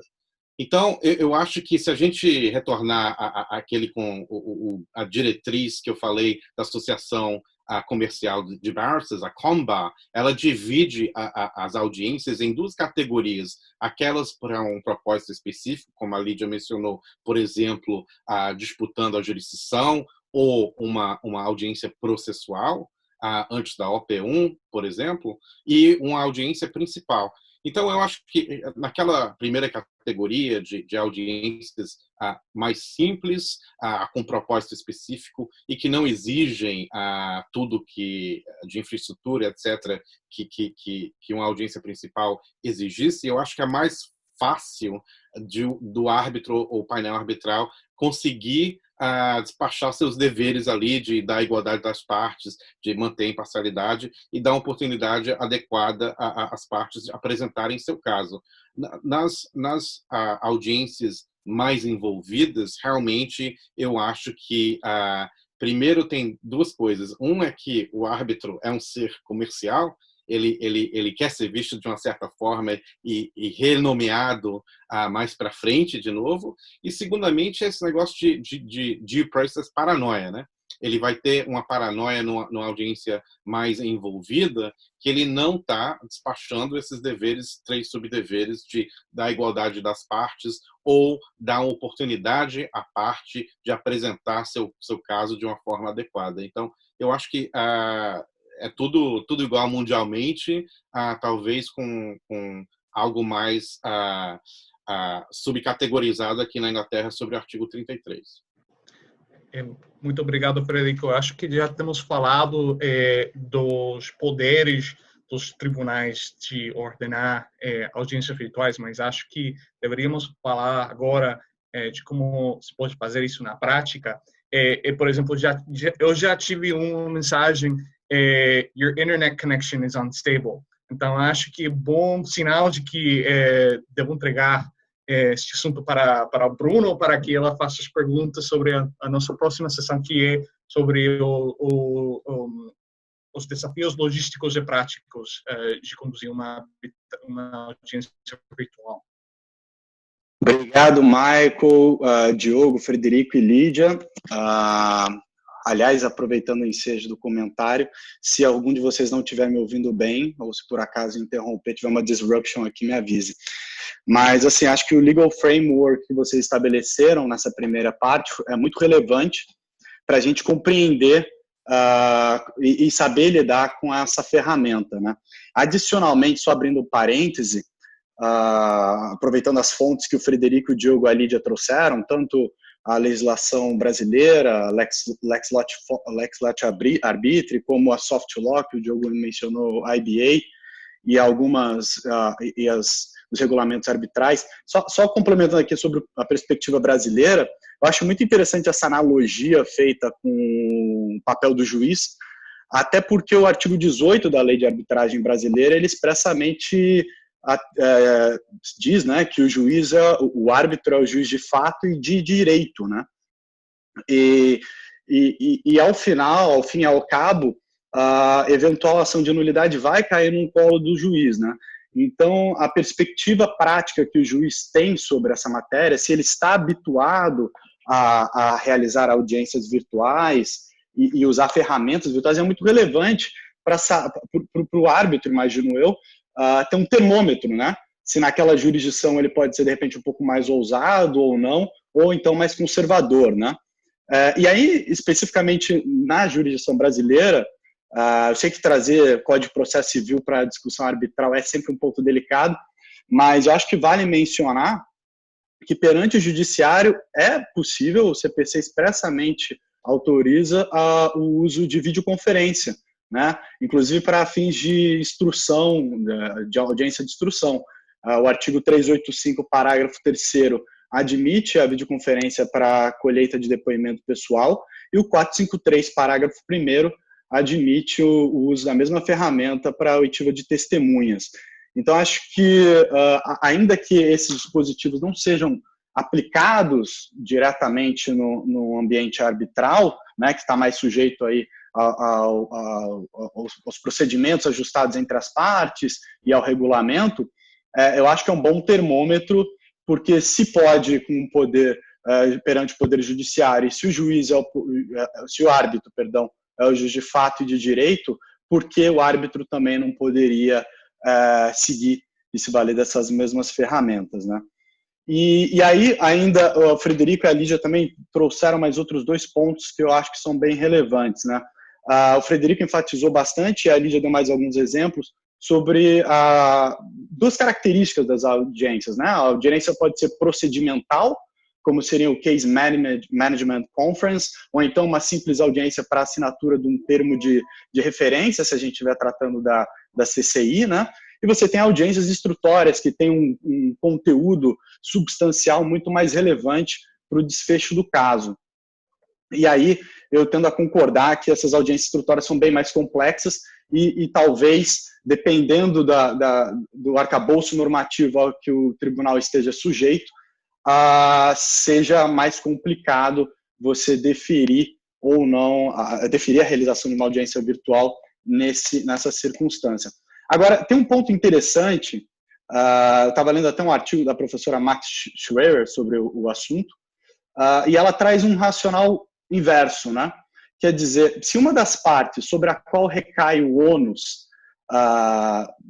Então, eu acho que se a gente retornar àquele com a diretriz que eu falei da Associação Comercial de Barristers, a COMBA, ela divide as audiências em 2 categorias. Aquelas para um propósito específico, como a Lídia mencionou, por exemplo, disputando a jurisdição ou uma audiência processual, antes da OP1, por exemplo, e uma audiência principal. Então, eu acho que naquela primeira categoria de audiências mais simples, com propósito específico e que não exigem tudo de infraestrutura, etc., que uma audiência principal exigisse, eu acho que é mais fácil do árbitro ou painel arbitral conseguir despachar seus deveres ali de dar igualdade das partes, de manter a imparcialidade e dar uma oportunidade adequada às partes de apresentarem seu caso. Nas audiências mais envolvidas, realmente eu acho que primeiro tem 2 coisas. Um é que o árbitro é um ser comercial, ele quer ser visto de uma certa forma e renomeado mais para frente de novo. E, segundamente, esse negócio de due process paranoia, né? Ele vai ter uma paranoia numa audiência mais envolvida, que ele não está despachando esses deveres, 3 subdeveres da igualdade das partes ou dar uma oportunidade à parte de apresentar seu caso de uma forma adequada. Então, eu acho que é tudo igual mundialmente, talvez com algo mais subcategorizado aqui na Inglaterra sobre o artigo 33. Muito obrigado, Frederico. Eu acho que já temos falado dos poderes dos tribunais de ordenar audiências virtuais, mas acho que deveríamos falar agora de como se pode fazer isso na prática. Por exemplo, eu já tive uma mensagem: your internet connection is unstable. Então, acho que é bom sinal de que devo entregar este assunto para o Bruno, para que ela faça as perguntas sobre a nossa próxima sessão, que é sobre os desafios logísticos e práticos de conduzir uma audiência virtual. Obrigado, Michael, Diogo, Frederico e Lídia. aliás, aproveitando o ensejo do comentário, se algum de vocês não estiver me ouvindo bem, ou se por acaso interromper, tiver uma disruption aqui, me avise. Mas, assim, acho que o legal framework que vocês estabeleceram nessa primeira parte é muito relevante para a gente compreender e saber lidar com essa ferramenta, né? Adicionalmente, só abrindo parêntese, aproveitando as fontes que o Frederico, o Diogo e a Lídia trouxeram, tanto a legislação brasileira, Lex Late Arbitri, como a soft law, que o Diogo mencionou, a IBA, e os regulamentos arbitrais. Só complementando aqui sobre a perspectiva brasileira, eu acho muito interessante essa analogia feita com o papel do juiz, até porque o artigo 18 da Lei de Arbitragem Brasileira, ele expressamente diz, né, que o árbitro é o juiz de fato e de direito, né? E ao fim e ao cabo, a eventual ação de nulidade vai cair no colo do juiz, né? Então, a perspectiva prática que o juiz tem sobre essa matéria, se ele está habituado a realizar audiências virtuais e usar ferramentas virtuais, é muito relevante para o árbitro, imagino eu, ter um termômetro, né? Se naquela jurisdição ele pode ser, de repente, um pouco mais ousado ou não, ou então mais conservador, né? E aí, especificamente na jurisdição brasileira, eu sei que trazer Código de Processo Civil para a discussão arbitral é sempre um pouco delicado, mas eu acho que vale mencionar que perante o judiciário é possível, o CPC expressamente autoriza o uso de videoconferência, né? Inclusive para fins de instrução, de audiência de instrução. O artigo 385, parágrafo 3º, admite a videoconferência para colheita de depoimento pessoal, e o 453, parágrafo 1º, admite o uso da mesma ferramenta para a oitiva de testemunhas. Então, acho que, ainda que esses dispositivos não sejam aplicados diretamente no ambiente arbitral, né, que está mais sujeito aí aos procedimentos ajustados entre as partes e ao regulamento, eu acho que é um bom termômetro, porque se pode, com o poder, perante o poder judiciário, e se o árbitro, é o juiz de fato e de direito, por que o árbitro também não poderia seguir e se valer dessas mesmas ferramentas, né? E aí, ainda, o Frederico e a Lídia também trouxeram mais outros 2 pontos que eu acho que são bem relevantes, né? O Frederico enfatizou bastante, e a Lídia deu mais alguns exemplos, sobre 2 características das audiências, né? A audiência pode ser procedimental, como seria o Case Management Conference, ou então uma simples audiência para assinatura de um termo de referência, se a gente estiver tratando da CCI, né? E você tem audiências instrutórias, que tem um conteúdo substancial muito mais relevante para o desfecho do caso. E aí, eu tendo a concordar que essas audiências instrutórias são bem mais complexas e talvez, dependendo do arcabouço normativo ao que o tribunal esteja sujeito, seja mais complicado você deferir ou não, deferir a realização de uma audiência virtual nessa circunstância. Agora, tem um ponto interessante, eu estava lendo até um artigo da professora Max Schwerer sobre o assunto, e ela traz um racional inverso, né? Quer dizer, se uma das partes sobre a qual recai o ônus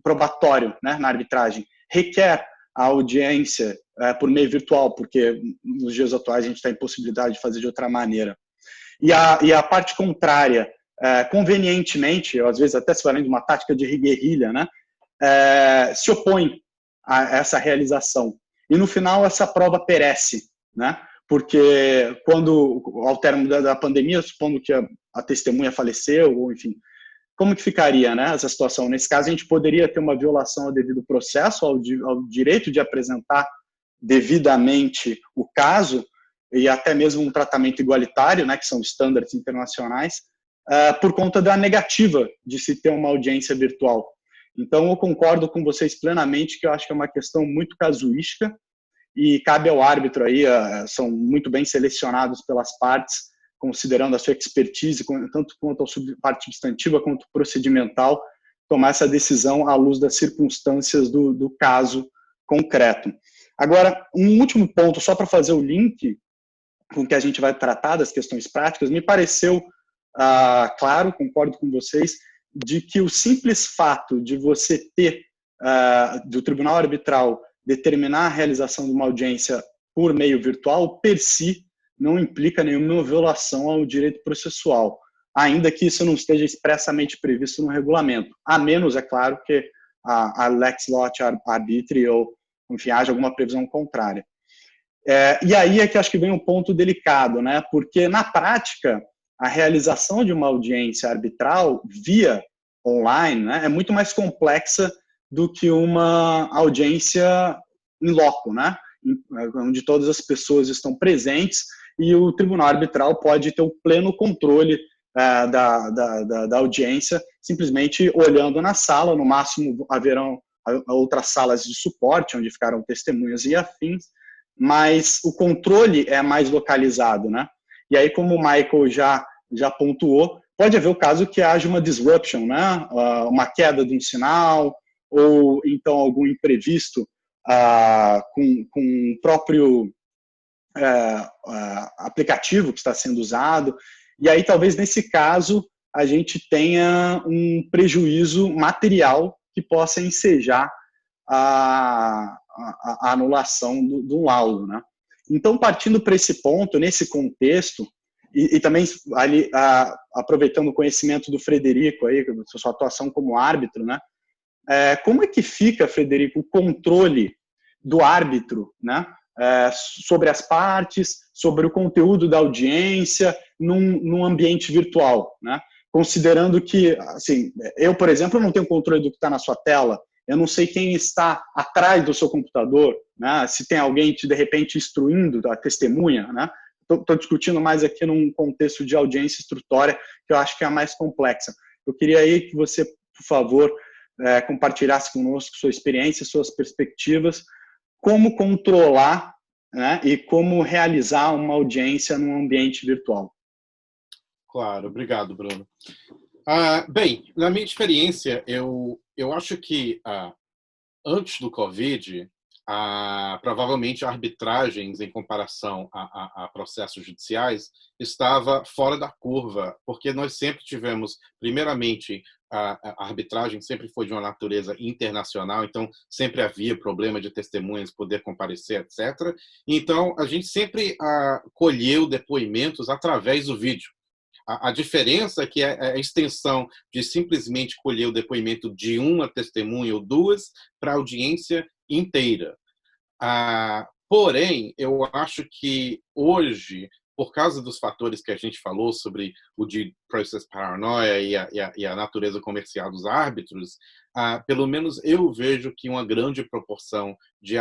probatório, né, na arbitragem, requer a audiência por meio virtual, porque nos dias atuais a gente está em possibilidade de fazer de outra maneira, e a parte contrária, convenientemente, ou às vezes até se valendo de uma tática de guerrilha, né, se opõe a essa realização. E no final essa prova perece, né? Porque quando, ao término da pandemia, supondo que a testemunha faleceu, ou enfim, como que ficaria, né, essa situação? Nesse caso, a gente poderia ter uma violação ao devido processo, ao direito de apresentar devidamente o caso, e até mesmo um tratamento igualitário, né, que são estándares internacionais, por conta da negativa de se ter uma audiência virtual. Então, eu concordo com vocês plenamente que eu acho que é uma questão muito casuística, e cabe ao árbitro aí, são muito bem selecionados pelas partes, considerando a sua expertise, tanto quanto a parte substantiva quanto procedimental, tomar essa decisão à luz das circunstâncias do caso concreto. Agora, um último ponto, só para fazer o link com que a gente vai tratar das questões práticas, me pareceu claro, concordo com vocês, de que o simples fato de você ter, do tribunal arbitral, determinar a realização de uma audiência por meio virtual, per si, não implica nenhuma violação ao direito processual, ainda que isso não esteja expressamente previsto no regulamento, a menos, é claro, que a lex loci arbitre ou, enfim, haja alguma previsão contrária. E aí é que acho que vem um ponto delicado, né? Porque, na prática, a realização de uma audiência arbitral via online, né, é muito mais complexa do que uma audiência in loco, né? Onde todas as pessoas estão presentes e o tribunal arbitral pode ter o pleno controle da audiência, simplesmente olhando na sala. No máximo haverão outras salas de suporte, onde ficaram testemunhas e afins, mas o controle é mais localizado, né? E aí, como o Michael já pontuou, pode haver o caso que haja uma disruption, né? Uma queda de um sinal, ou então algum imprevisto com o próprio aplicativo que está sendo usado. E aí, talvez, nesse caso, a gente tenha um prejuízo material que possa ensejar a anulação do laudo, né? Então, partindo para esse ponto, nesse contexto, e também ali, aproveitando o conhecimento do Frederico, aí, sua atuação como árbitro, né? Como é que fica, Frederico, o controle do árbitro, né? Sobre as partes, sobre o conteúdo da audiência, num ambiente virtual, né? Considerando que, assim, eu, por exemplo, não tenho controle do que está na sua tela, eu não sei quem está atrás do seu computador, né? Se tem alguém, de repente, instruindo a testemunha, né? Estou discutindo mais aqui num contexto de audiência instrutória, que eu acho que é a mais complexa. Eu queria aí que você, por favor, compartilhasse conosco sua experiência, suas perspectivas, como controlar, né, e como realizar uma audiência num ambiente virtual. Claro, obrigado, Bruno. Bem, na minha experiência, eu acho que antes do Covid, provavelmente arbitragens em comparação a processos judiciais estava fora da curva, porque nós sempre tivemos, primeiramente, a arbitragem sempre foi de uma natureza internacional, então sempre havia problema de testemunhas poder comparecer, etc. Então, a gente sempre colheu depoimentos através do vídeo. A diferença é que é a extensão de simplesmente colher o depoimento de uma testemunha ou duas para a audiência inteira. Porém, eu acho que hoje, por causa dos fatores que a gente falou sobre o de process paranoia e a natureza comercial dos árbitros, pelo menos eu vejo que uma grande proporção de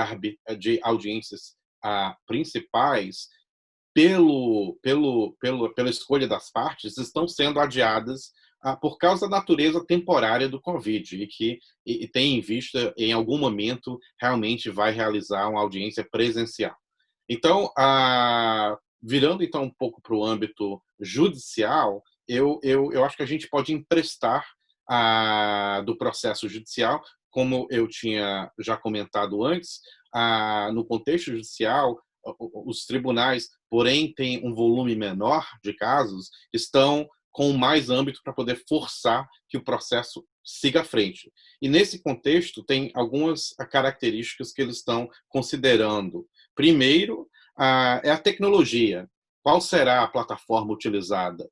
audiências principais, pela escolha das partes, estão sendo adiadas por causa da natureza temporária do Covid e que tem em vista, em algum momento, realmente vai realizar uma audiência presencial. Então, virando então um pouco para o âmbito judicial, eu acho que a gente pode emprestar do processo judicial, como eu tinha já comentado antes, no contexto judicial, os tribunais, porém, têm um volume menor de casos, estão com mais âmbito para poder forçar que o processo siga à frente. E, nesse contexto, tem algumas características que eles estão considerando. Primeiro, é a tecnologia. Qual será a plataforma utilizada?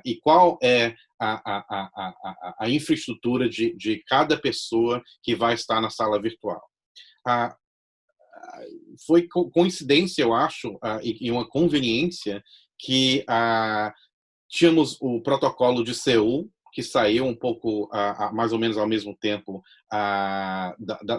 E qual é a infraestrutura de cada pessoa que vai estar na sala virtual? Foi coincidência, eu acho, e uma conveniência que tínhamos o protocolo de Seul, que saiu um pouco, mais ou menos ao mesmo tempo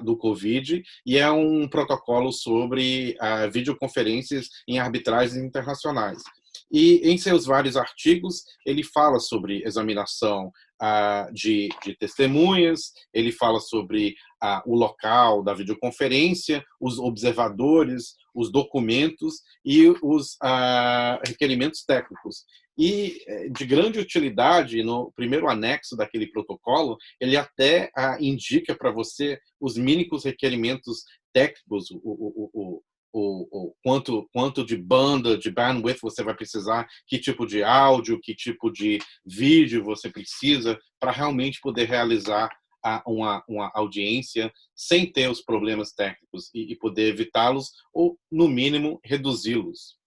do Covid, e é um protocolo sobre videoconferências em arbitragens internacionais. E em seus vários artigos, ele fala sobre examinação de testemunhas, ele fala sobre o local da videoconferência, os observadores, os documentos e os requerimentos técnicos. E de grande utilidade, no primeiro anexo daquele protocolo, ele até indica para você os mínimos requerimentos técnicos, o quanto de banda, de bandwidth você vai precisar, que tipo de áudio, que tipo de vídeo você precisa para realmente poder realizar uma audiência sem ter os problemas técnicos e poder evitá-los ou, no mínimo, reduzi-los.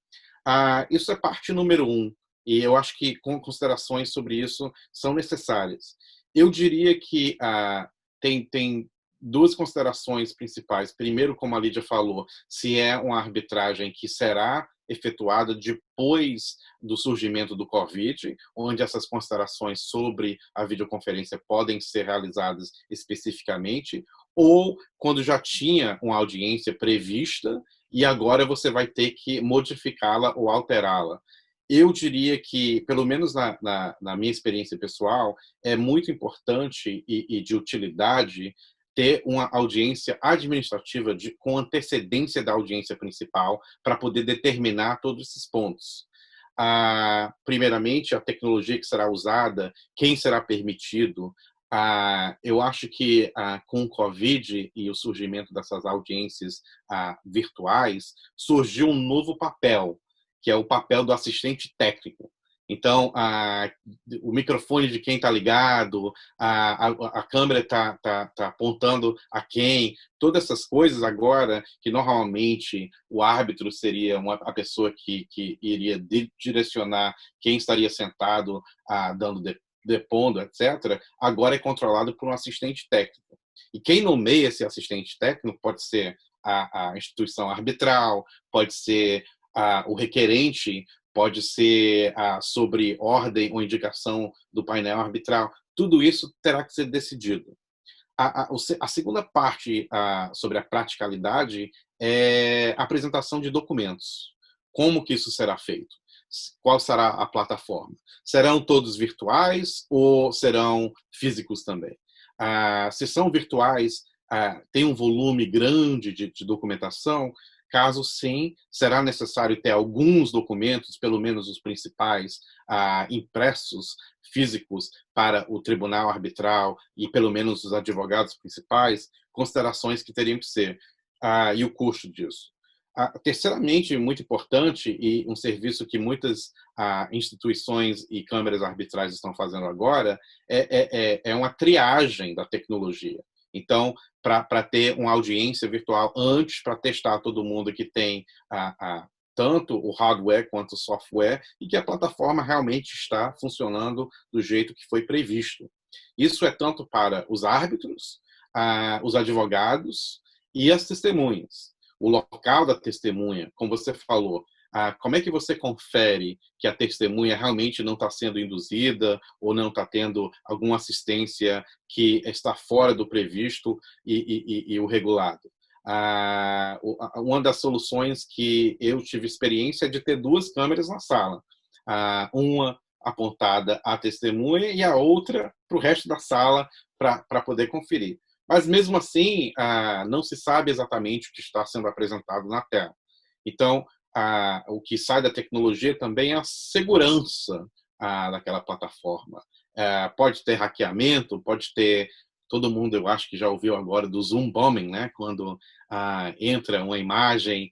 Isso é parte número 1, e eu acho que considerações sobre isso são necessárias. Eu diria que tem duas considerações principais. Primeiro, como a Lídia falou, se é uma arbitragem que será efetuada depois do surgimento do Covid, onde essas considerações sobre a videoconferência podem ser realizadas especificamente, ou quando já tinha uma audiência prevista e agora você vai ter que modificá-la ou alterá-la. Eu diria que, pelo menos na minha experiência pessoal, é muito importante e de utilidade ter uma audiência administrativa com antecedência da audiência principal para poder determinar todos esses pontos. Primeiramente, a tecnologia que será usada, quem será permitido. Eu acho que com o Covid e o surgimento dessas audiências virtuais, surgiu um novo papel, que é o papel do assistente técnico. Então, o microfone de quem está ligado, a câmera está apontando a quem, todas essas coisas agora, que normalmente o árbitro seria a pessoa que iria direcionar quem estaria sentado, depondo, etc., agora é controlado por um assistente técnico. E quem nomeia esse assistente técnico pode ser a instituição arbitral, pode ser o requerente, pode ser sobre ordem ou indicação do painel arbitral. Tudo isso terá que ser decidido. A segunda parte sobre a praticalidade é a apresentação de documentos. Como que isso será feito? Qual será a plataforma? Serão todos virtuais ou serão físicos também? Se são virtuais, tem um volume grande de documentação. Caso sim, será necessário ter alguns documentos, pelo menos os principais, impressos, físicos, para o tribunal arbitral e pelo menos os advogados principais, considerações que teriam que ser, e o custo disso. Terceiramente, muito importante, e um serviço que muitas instituições e câmaras arbitrais estão fazendo agora, é uma triagem da tecnologia. Então, para ter uma audiência virtual antes, para testar todo mundo que tem tanto o hardware quanto o software e que a plataforma realmente está funcionando do jeito que foi previsto. Isso é tanto para os árbitros, os advogados e as testemunhas. O local da testemunha, como você falou, como é que você confere que a testemunha realmente não está sendo induzida ou não está tendo alguma assistência que está fora do previsto e o regulado? Uma das soluções que eu tive experiência é de ter duas câmeras na sala. Uma apontada à testemunha e a outra para o resto da sala para poder conferir. Mas, mesmo assim, não se sabe exatamente o que está sendo apresentado na tela. Então, o que sai da tecnologia também é a segurança daquela plataforma. Pode ter hackeamento, pode ter... Todo mundo, eu acho que já ouviu agora do Zoom bombing, né? Quando entra uma imagem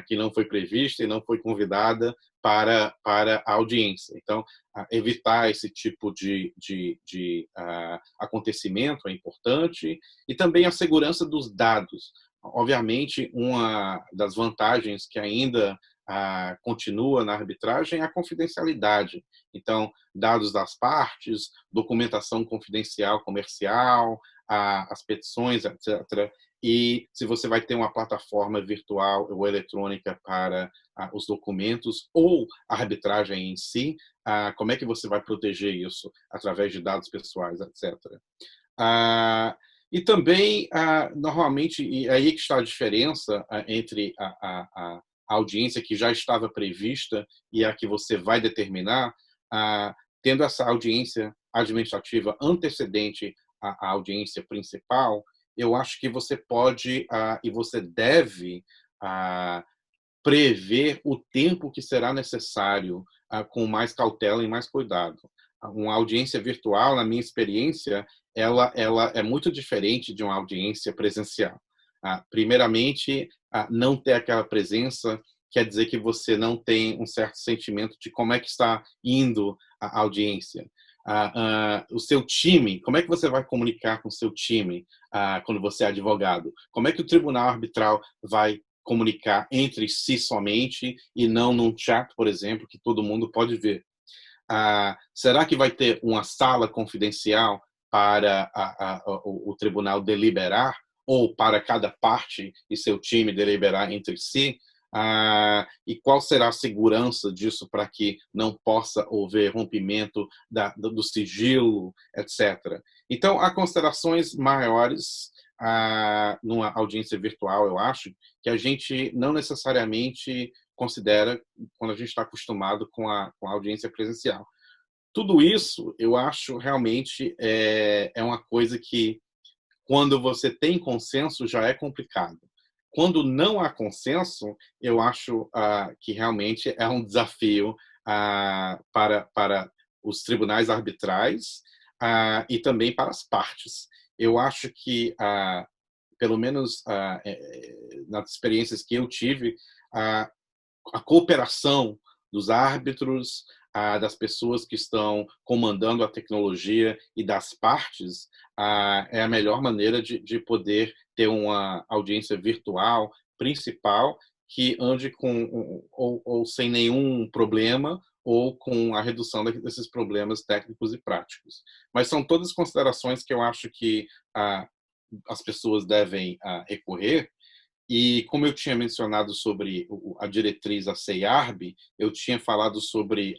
que não foi prevista e não foi convidada para a audiência. Então, evitar esse tipo de acontecimento é importante. E também a segurança dos dados. Obviamente, uma das vantagens que ainda continua na arbitragem é a confidencialidade. Então, dados das partes, documentação confidencial comercial, as petições, etc. E se você vai ter uma plataforma virtual ou eletrônica para os documentos ou a arbitragem em si, como é que você vai proteger isso através de dados pessoais, etc. E também, normalmente, e aí que está a diferença entre a audiência que já estava prevista e a que você vai determinar, tendo essa audiência administrativa antecedente à audiência principal, eu acho que você pode e você deve prever o tempo que será necessário com mais cautela e mais cuidado. Uma audiência virtual, na minha experiência, ela é muito diferente de uma audiência presencial. Primeiramente, não ter aquela presença quer dizer que você não tem um certo sentimento de como é que está indo a audiência. O seu time, como é que você vai comunicar com o seu time quando você é advogado? Como é que o tribunal arbitral vai comunicar entre si somente e não num chat, por exemplo, que todo mundo pode ver? Será que vai ter uma sala confidencial para o tribunal deliberar ou para cada parte e seu time deliberar entre si? E qual será a segurança disso para que não possa haver rompimento do sigilo, etc. Então, há considerações maiores numa audiência virtual, eu acho, que a gente não necessariamente considera quando a gente está acostumado com a audiência presencial. Tudo isso, eu acho, realmente é uma coisa que, quando você tem consenso, já é complicado. Quando não há consenso, eu acho que realmente é um desafio para os tribunais arbitrais e também para as partes. Eu acho que, pelo menos nas experiências que eu tive, a cooperação dos árbitros, das pessoas que estão comandando a tecnologia e das partes é a melhor maneira de poder ter uma audiência virtual principal que ande com ou sem nenhum problema ou com a redução desses problemas técnicos e práticos. Mas são todas considerações que eu acho que as pessoas devem recorrer. E como eu tinha mencionado sobre a diretriz da CEARB, eu tinha falado sobre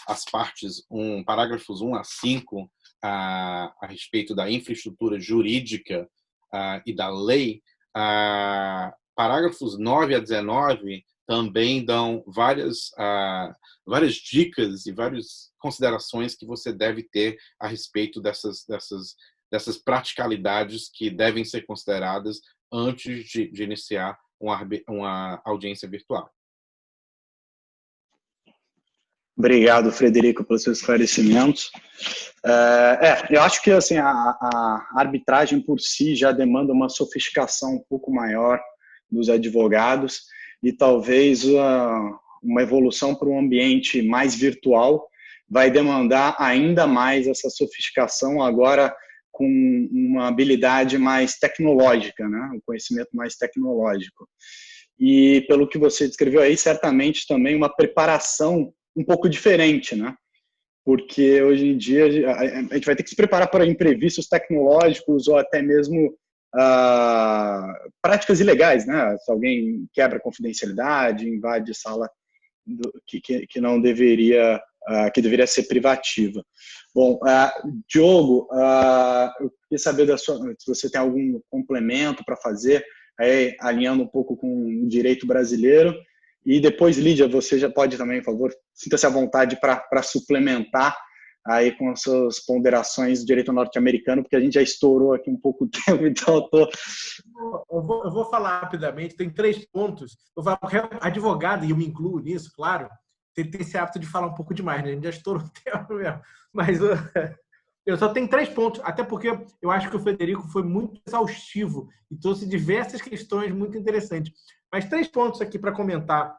as partes, parágrafos 1 a 5, a respeito da infraestrutura jurídica e da lei. Parágrafos 9 a 19 também dão várias dicas e várias considerações que você deve ter a respeito dessas praticalidades que devem ser consideradas antes de iniciar uma audiência virtual. Obrigado, Frederico, pelos seus esclarecimentos. Eu acho que assim, a arbitragem por si já demanda uma sofisticação um pouco maior dos advogados e talvez uma evolução para um ambiente mais virtual vai demandar ainda mais essa sofisticação agora com uma habilidade mais tecnológica, né? Um conhecimento mais tecnológico. E pelo que você descreveu aí, certamente também uma preparação um pouco diferente, né? Porque hoje em dia a gente vai ter que se preparar para imprevistos tecnológicos ou até mesmo práticas ilegais, né? Se alguém quebra a confidencialidade, invade sala que não deveria, que deveria ser privativa. Bom, Diogo, eu queria saber se você tem algum complemento para fazer, aí, alinhando um pouco com o direito brasileiro. E depois, Lídia, você já pode também, por favor, sinta-se à vontade para suplementar aí com as suas ponderações do direito norte-americano, porque a gente já estourou aqui um pouco o tempo, então eu vou falar rapidamente, tem 3 pontos. Eu falo, advogado, e eu me incluo nisso, claro, tem esse hábito de falar um pouco demais, né? A gente já estourou o tempo mesmo. Mas eu só tenho 3 pontos, até porque eu acho que o Frederico foi muito exaustivo e trouxe diversas questões muito interessantes. Mas 3 pontos aqui para comentar.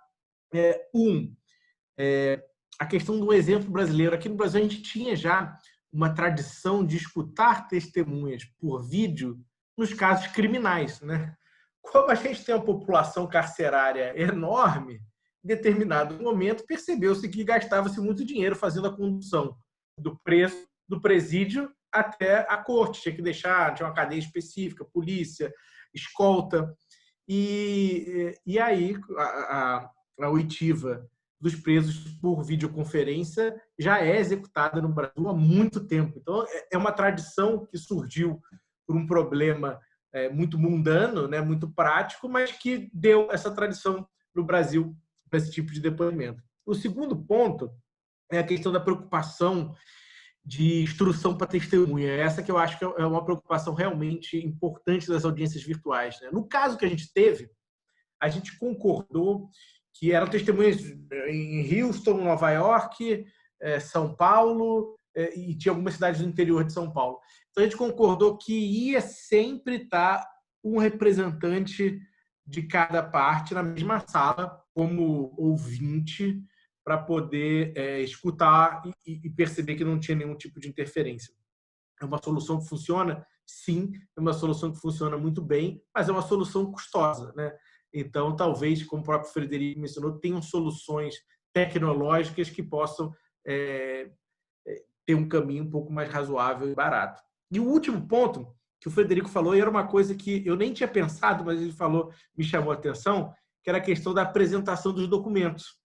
A questão do exemplo brasileiro. Aqui no Brasil a gente tinha já uma tradição de escutar testemunhas por vídeo nos casos criminais, né? Como a gente tem uma população carcerária enorme, em determinado momento percebeu-se que gastava-se muito dinheiro fazendo a condução do preso, do presídio até a corte. Tinha uma cadeia específica, polícia, escolta. E aí a oitiva dos presos por videoconferência já é executada no Brasil há muito tempo. Então, é uma tradição que surgiu por um problema muito mundano, né, muito prático, mas que deu essa tradição no Brasil para esse tipo de depoimento. O segundo ponto é a questão da preocupação de instrução para testemunha. Essa que eu acho que é uma preocupação realmente importante das audiências virtuais, né? No caso que a gente teve, a gente concordou que eram testemunhas em Houston, Nova York, São Paulo e tinha algumas cidades do interior de São Paulo. Então, a gente concordou que ia sempre estar um representante de cada parte na mesma sala, como ouvinte, para poder escutar e perceber que não tinha nenhum tipo de interferência. É uma solução que funciona? Sim, é uma solução que funciona muito bem, mas é uma solução custosa, né? Então, talvez, como o próprio Frederico mencionou, tenham soluções tecnológicas que possam ter um caminho um pouco mais razoável e barato. E o último ponto que o Frederico falou, e era uma coisa que eu nem tinha pensado, mas ele falou, me chamou a atenção, que era a questão da apresentação dos documentos.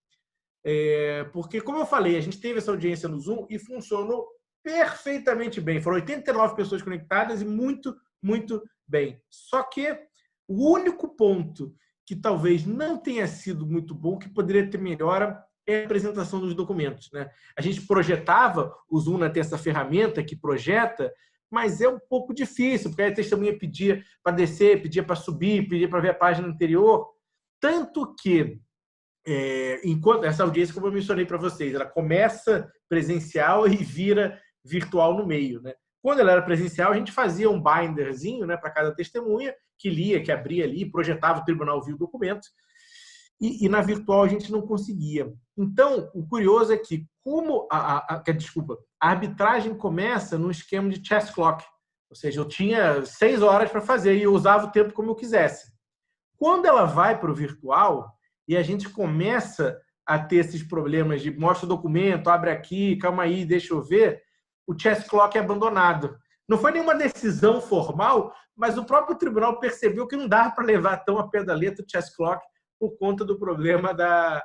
Porque, como eu falei, a gente teve essa audiência no Zoom e funcionou perfeitamente bem. Foram 89 pessoas conectadas e muito, muito bem. Só que o único ponto que talvez não tenha sido muito bom, que poderia ter melhora, é a apresentação dos documentos, né? A gente projetava, o Zoom tem essa ferramenta que projeta, mas é um pouco difícil, porque a testemunha pedia para descer, pedia para subir, pedia para ver a página anterior. Tanto que, enquanto essa audiência, como eu mencionei para vocês, ela começa presencial e vira virtual no meio, né? Quando ela era presencial, a gente fazia um binderzinho, né, para cada testemunha, que lia, que abria ali, projetava, o tribunal via o documento, e na virtual a gente não conseguia. Então, o curioso é que, como a arbitragem começa num esquema de chess clock, ou seja, eu tinha 6 horas para fazer e eu usava o tempo como eu quisesse. Quando ela vai para o virtual e a gente começa a ter esses problemas de mostra o documento, abre aqui, calma aí, deixa eu ver, o chess clock é abandonado. Não foi nenhuma decisão formal, mas o próprio tribunal percebeu que não dava para levar tão a pé da letra o chess clock por conta do problema da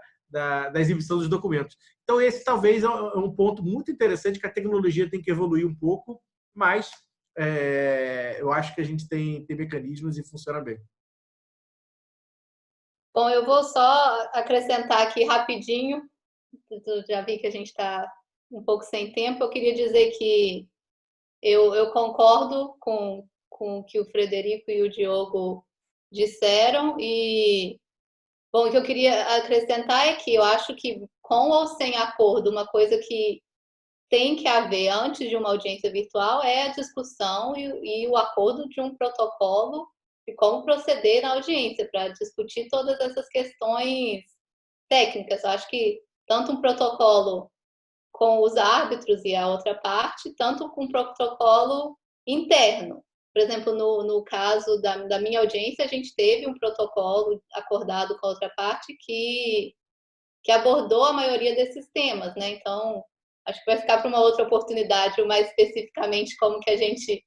exibição dos documentos. Então, esse talvez é um ponto muito interessante, que a tecnologia tem que evoluir um pouco, mas eu acho que a gente tem mecanismos e funciona bem. Bom, eu vou só acrescentar aqui rapidinho, eu já vi que a gente está um pouco sem tempo, eu queria dizer que eu concordo com o que o Frederico e o Diogo disseram e, bom, o que eu queria acrescentar é que eu acho que, com ou sem acordo, uma coisa que tem que haver antes de uma audiência virtual é a discussão e o acordo de um protocolo de como proceder na audiência, para discutir todas essas questões técnicas. Eu acho que tanto um protocolo com os árbitros e a outra parte, tanto com um protocolo interno. Por exemplo, no caso da minha audiência, a gente teve um protocolo acordado com a outra parte que abordou a maioria desses temas, né? Então, acho que vai ficar para uma outra oportunidade, mais especificamente como que a gente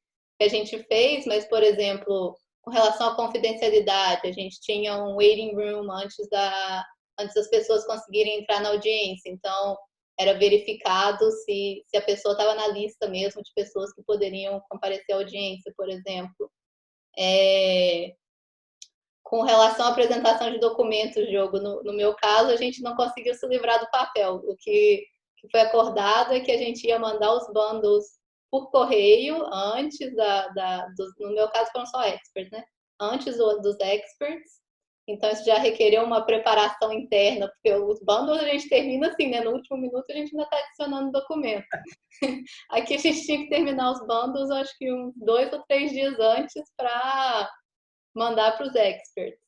fez, mas, por exemplo, com relação à confidencialidade, a gente tinha um waiting room antes das pessoas conseguirem entrar na audiência, então era verificado se a pessoa estava na lista mesmo de pessoas que poderiam comparecer à audiência, por exemplo. Com relação à apresentação de documentos, Diogo, no meu caso, a gente não conseguiu se livrar do papel. O que foi acordado é que a gente ia mandar os bundles por correio antes no meu caso foram só experts, né? Antes dos experts. Então, isso já requereu uma preparação interna, porque os bundles a gente termina assim, né? No último minuto a gente ainda está adicionando documento. Aqui a gente tinha que terminar os bundles, acho que uns 2 ou 3 dias antes para mandar para os experts.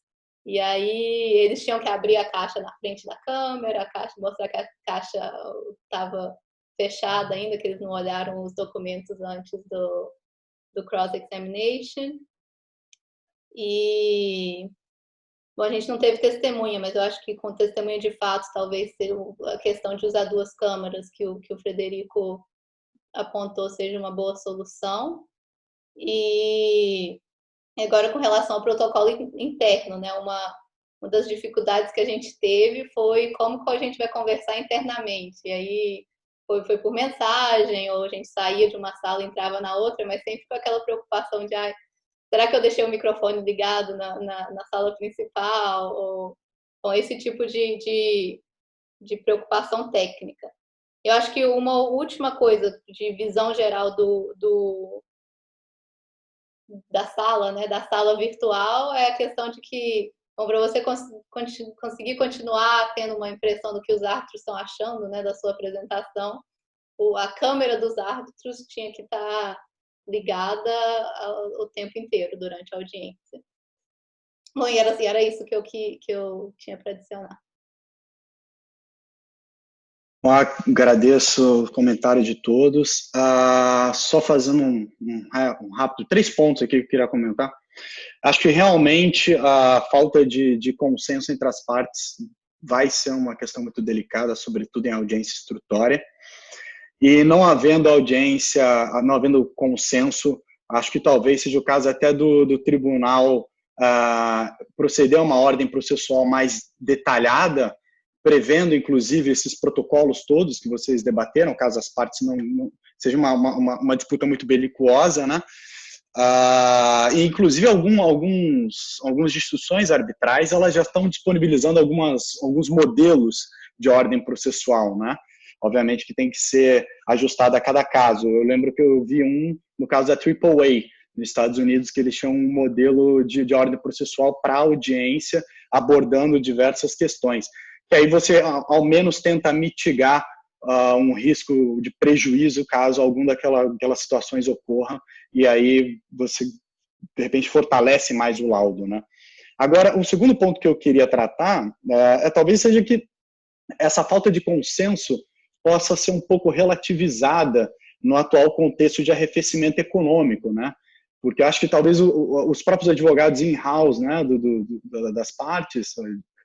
E aí eles tinham que abrir a caixa na frente da câmera, mostrar que a caixa estava fechada ainda, que eles não olharam os documentos antes do cross-examination. E, bom, a gente não teve testemunha, mas eu acho que com testemunha de fato, talvez a questão de usar 2 câmeras que o Frederico apontou seja uma boa solução. E agora, com relação ao protocolo interno, né? Uma das dificuldades que a gente teve foi como que a gente vai conversar internamente. E aí foi por mensagem, ou a gente saía de uma sala e entrava na outra, mas sempre com aquela preocupação de será que eu deixei o microfone ligado na sala principal? Ou com esse tipo de preocupação técnica. Eu acho que uma última coisa de visão geral da sala, né, da sala virtual, é a questão de que, para você conseguir continuar tendo uma impressão do que os árbitros estão achando, né, da sua apresentação, a câmera dos árbitros tinha que estar ligada o tempo inteiro durante a audiência. Bom, e era isso que eu tinha para adicionar. Agradeço o comentário de todos. Só fazendo um rápido, 3 pontos aqui que eu queria comentar. Acho que realmente a falta de consenso entre as partes vai ser uma questão muito delicada, sobretudo em audiência instrutória. E não havendo audiência, não havendo consenso, acho que talvez seja o caso até do tribunal proceder a uma ordem processual mais detalhada, prevendo, inclusive, esses protocolos todos que vocês debateram, caso as partes não seja uma disputa muito belicosa, né? E, inclusive, algumas instituições arbitrais elas já estão disponibilizando alguns modelos de ordem processual, né? Obviamente que tem que ser ajustado a cada caso. Eu lembro que eu vi no caso da AAA, nos Estados Unidos, que eles tinham um modelo de ordem processual para audiência, abordando diversas questões. Que aí você, ao menos, tenta mitigar um risco de prejuízo caso algum daquelas situações ocorra, e aí você, de repente, fortalece mais o laudo, né? Agora, o segundo ponto que eu queria tratar talvez seja que essa falta de consenso possa ser um pouco relativizada no atual contexto de arrefecimento econômico, né? Porque acho que talvez os próprios advogados in-house, né, das partes, se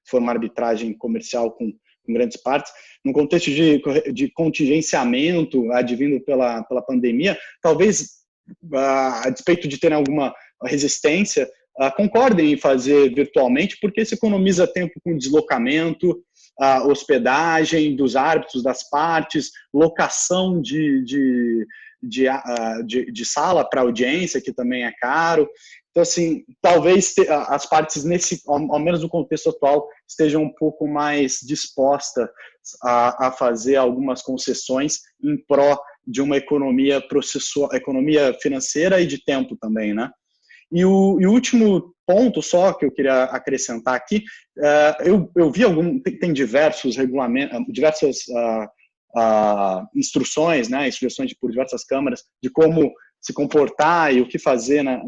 for uma arbitragem comercial com grandes partes, num contexto de contingenciamento advindo pela pandemia, talvez, a despeito de terem alguma resistência, concordem em fazer virtualmente, porque se economiza tempo com deslocamento, hospedagem dos árbitros, das partes, locação de sala para audiência, que também é caro. Então, assim, talvez as partes, ao menos no contexto atual, estejam um pouco mais dispostas a fazer algumas concessões em pró de uma economia financeira e de tempo também, né? E o último ponto só que eu queria acrescentar aqui, eu vi tem diversos regulamentos, diversas instruções, né, sugestões por diversas câmaras de como se comportar e o que fazer na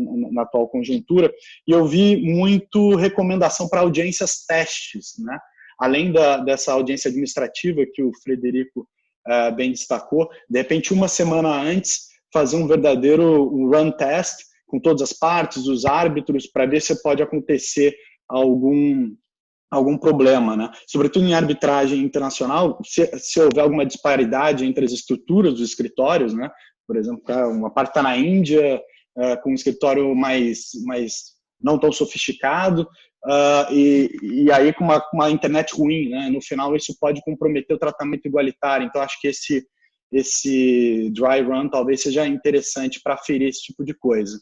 atual conjuntura, e eu vi muito recomendação para audiências testes, né? Além dessa audiência administrativa que o Frederico bem destacou, de repente, uma semana antes, fazer um verdadeiro run test com todas as partes, os árbitros, para ver se pode acontecer algum problema, né? Sobretudo em arbitragem internacional, se houver alguma disparidade entre as estruturas dos escritórios, né? Por exemplo, uma parte está na Índia, com um escritório mais não tão sofisticado, e aí com uma internet ruim, né? No final, isso pode comprometer o tratamento igualitário. Então, acho que esse dry run talvez seja interessante para aferir esse tipo de coisa.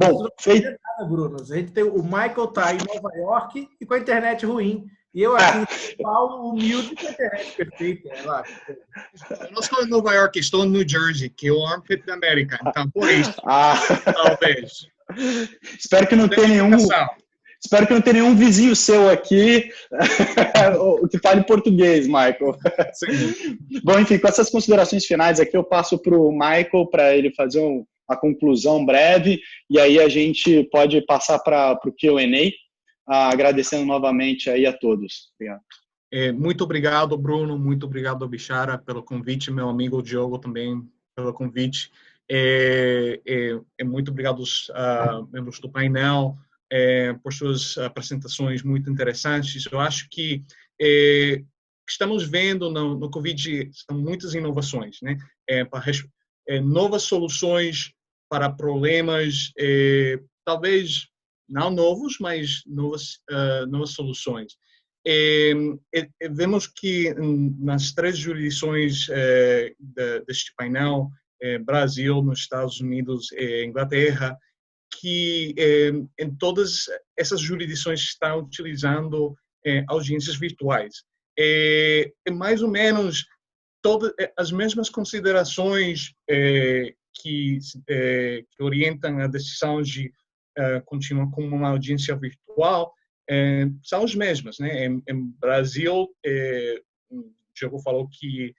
Bom, feito. Bruno, a gente tem o Michael tá em Nova York e com a internet ruim. E eu aqui em São Paulo, humilde, com a internet perfeita. Eu não estou em Nova York, estou em New Jersey, que é o armpit da América. Então, por isso, talvez. Espero que não tenha nenhum vizinho seu aqui que fale português, Michael. Sim. Bom, enfim, com essas considerações finais aqui, eu passo para o Michael para ele fazer uma conclusão breve, e aí a gente pode passar para o Q&A, agradecendo novamente aí a todos. Obrigado. Muito obrigado, Bruno, muito obrigado, Bishara, pelo convite, meu amigo Diogo também pelo convite. Muito obrigado aos membros do painel por suas apresentações muito interessantes. Eu acho que estamos vendo no Covid são muitas inovações, né? Novas soluções para problemas, talvez não novos, mas novas soluções. Vemos que nas 3 jurisdições deste painel, Brasil, nos Estados Unidos e Inglaterra, que em todas essas jurisdições estão utilizando audiências virtuais. Mais ou menos todas as mesmas considerações que orientam a decisão de continuar com uma audiência virtual são as mesmas, né? Em Brasil, o Diogo falou que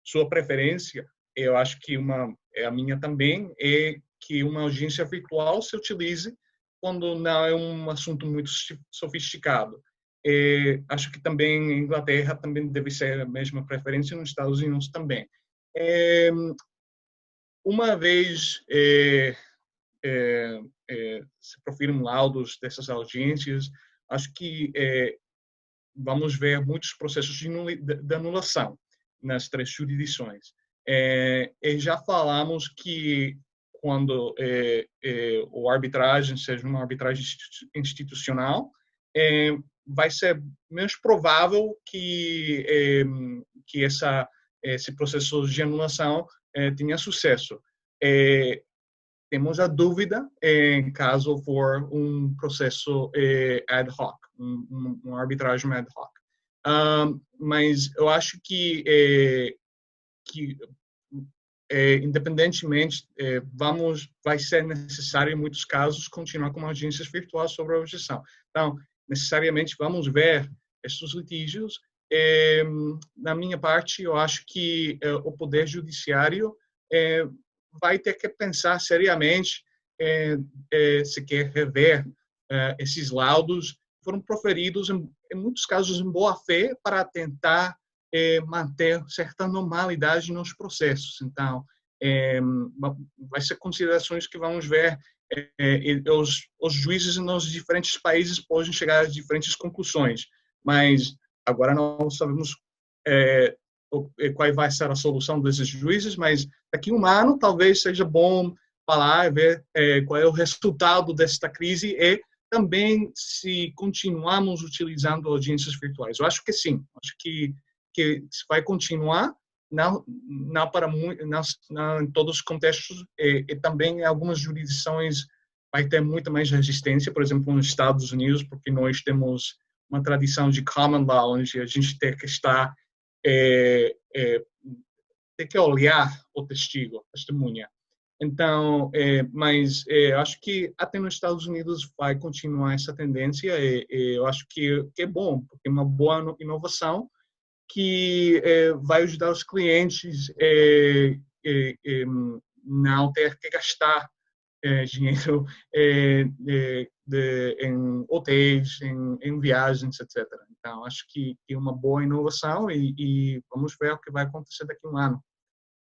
sua preferência, eu acho que a minha também, é que uma audiência virtual se utilize quando não é um assunto muito sofisticado. Acho que também em Inglaterra também deve ser a mesma preferência, nos Estados Unidos também. Uma vez se profilam laudos dessas audiências, acho que vamos ver muitos processos de anulação nas 3 jurisdições. E já falamos que quando a arbitragem seja uma arbitragem institucional, vai ser menos provável que esse processo de anulação tenha sucesso. Temos a dúvida em caso for um processo ad hoc, uma arbitragem ad hoc. Mas eu acho que independentemente, vai ser necessário, em muitos casos, continuar com audiências virtuais sobre a objeção. Então, necessariamente, vamos ver esses litígios. Na minha parte, eu acho que o Poder Judiciário vai ter que pensar seriamente se quer rever esses laudos. Foram proferidos, em muitos casos, em boa fé, para tentar manter certa normalidade nos processos. Então, vai ser considerações que vamos ver. Os juízes nos diferentes países podem chegar a diferentes conclusões, mas agora não sabemos qual vai ser a solução desses juízes, mas daqui a um ano talvez seja bom falar, ver qual é o resultado desta crise e também se continuamos utilizando audiências virtuais. Eu acho que sim, acho que vai continuar, não em todos os contextos, e também em algumas jurisdições vai ter muita mais resistência, por exemplo, nos Estados Unidos, porque nós temos uma tradição de common law, onde a gente tem que estar, tem que olhar o testigo, a testemunha. Então, mas acho que até nos Estados Unidos vai continuar essa tendência, e eu acho que é bom, porque é uma boa inovação, que vai ajudar os clientes não ter que gastar dinheiro em hotéis, em viagens, etc. Então, acho que é uma boa inovação e vamos ver o que vai acontecer daqui a um ano.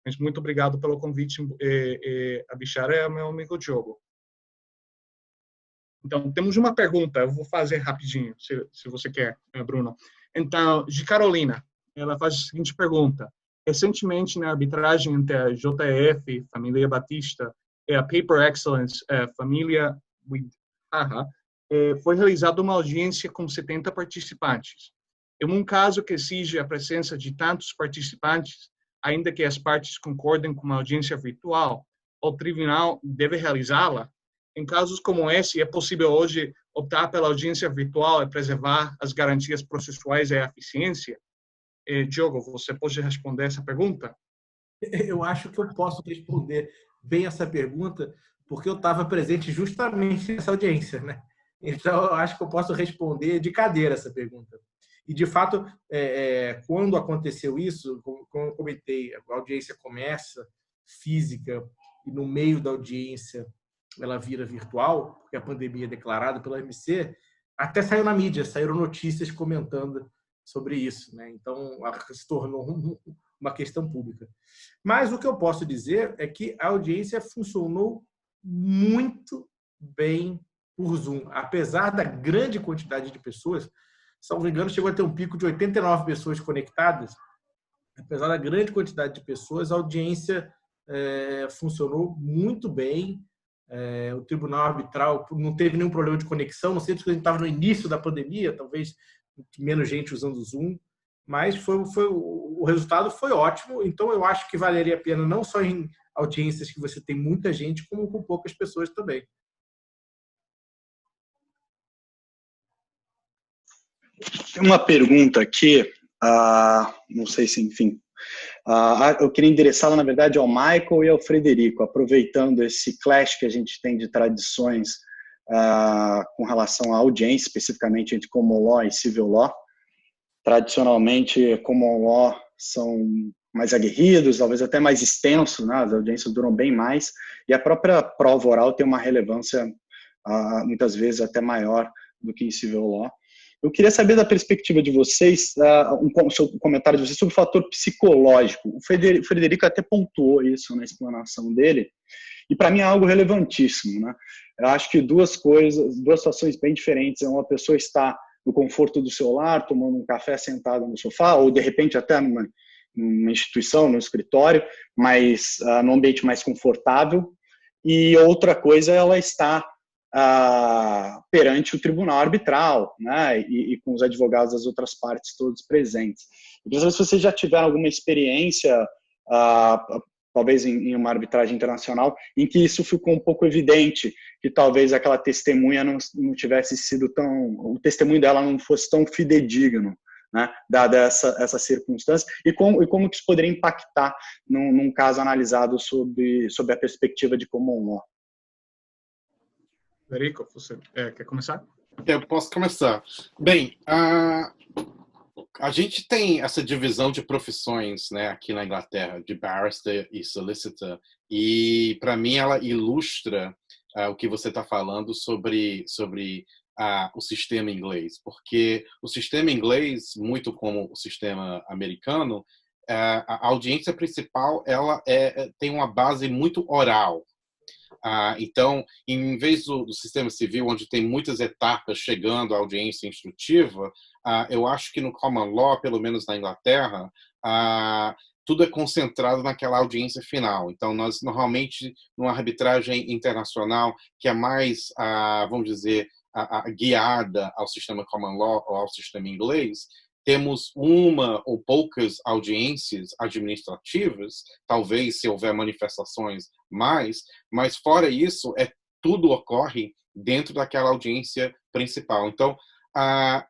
Mas muito obrigado pelo convite, a Bishara é meu amigo Diogo. Então, temos uma pergunta, eu vou fazer rapidinho, se você quer, Bruno. Então, de Carolina. Ela faz a seguinte pergunta. Recentemente, na arbitragem entre a JF, Família Batista, e a Paper Excellence, Família Widhaha, foi realizada uma audiência com 70 participantes. Em um caso que exige a presença de tantos participantes, ainda que as partes concordem com uma audiência virtual, o tribunal deve realizá-la. Em casos como esse, é possível hoje optar pela audiência virtual e preservar as garantias processuais e a eficiência? Diogo, você pode responder essa pergunta? Eu acho que eu posso responder bem essa pergunta, porque eu estava presente justamente nessa audiência, né? Então, eu acho que eu posso responder de cadeira essa pergunta. E, de fato, quando aconteceu isso, como eu comentei, a audiência começa física e no meio da audiência ela vira virtual, porque a pandemia é declarada pela OMC, até saiu na mídia, saíram notícias comentando sobre isso, né? Então, se tornou uma questão pública. Mas o que eu posso dizer é que a audiência funcionou muito bem por Zoom. Apesar da grande quantidade de pessoas, se não me engano, chegou a ter um pico de 89 pessoas conectadas. Apesar da grande quantidade de pessoas, a audiência funcionou muito bem. O tribunal arbitral não teve nenhum problema de conexão. Não sei se a gente estava no início da pandemia, talvez menos gente usando o Zoom, mas o resultado foi ótimo. Então, eu acho que valeria a pena não só em audiências que você tem muita gente, como com poucas pessoas também. Tem uma pergunta aqui, não sei se, enfim, eu queria endereçá-la, na verdade, ao Michael e ao Frederico, aproveitando esse clash que a gente tem de tradições com relação à audiência, especificamente entre Common Law e Civil Law. Tradicionalmente, Common Law são mais aguerridos, talvez até mais extensos, né? As audiências duram bem mais, e a própria prova oral tem uma relevância muitas vezes até maior do que em civil law. Eu queria saber da perspectiva de vocês, um comentário de vocês sobre o fator psicológico. O Frederico até pontuou isso na explanação dele, e para mim é algo relevantíssimo, né? Eu acho que duas situações bem diferentes. Uma pessoa está no conforto do seu lar, tomando um café sentado no sofá, ou de repente até numa instituição, no escritório, mas num ambiente mais confortável. E outra coisa, ela está perante o tribunal arbitral, né, e com os advogados das outras partes todos presentes. Eu queria saber se vocês já tiveram alguma experiência, talvez em uma arbitragem internacional, em que isso ficou um pouco evidente, que talvez aquela testemunha não tivesse sido o testemunho dela não fosse tão fidedigno, né, dada essa circunstância, e como que isso poderia impactar num caso analisado sob a perspectiva de common law. Federico, você quer começar? Eu posso começar. Bem, a gente tem essa divisão de profissões, né, aqui na Inglaterra, de barrister e solicitor, e para mim ela ilustra o que você está falando sobre o sistema inglês, porque o sistema inglês, muito como o sistema americano, a audiência principal ela tem uma base muito oral. Então, em vez do sistema civil, onde tem muitas etapas chegando à audiência instrutiva, eu acho que no common law, pelo menos na Inglaterra, tudo é concentrado naquela audiência final. Então, nós normalmente, numa arbitragem internacional que é mais, vamos dizer, guiada ao sistema common law ou ao sistema inglês, temos uma ou poucas audiências administrativas, talvez se houver manifestações mas fora isso, tudo ocorre dentro daquela audiência principal. Então, a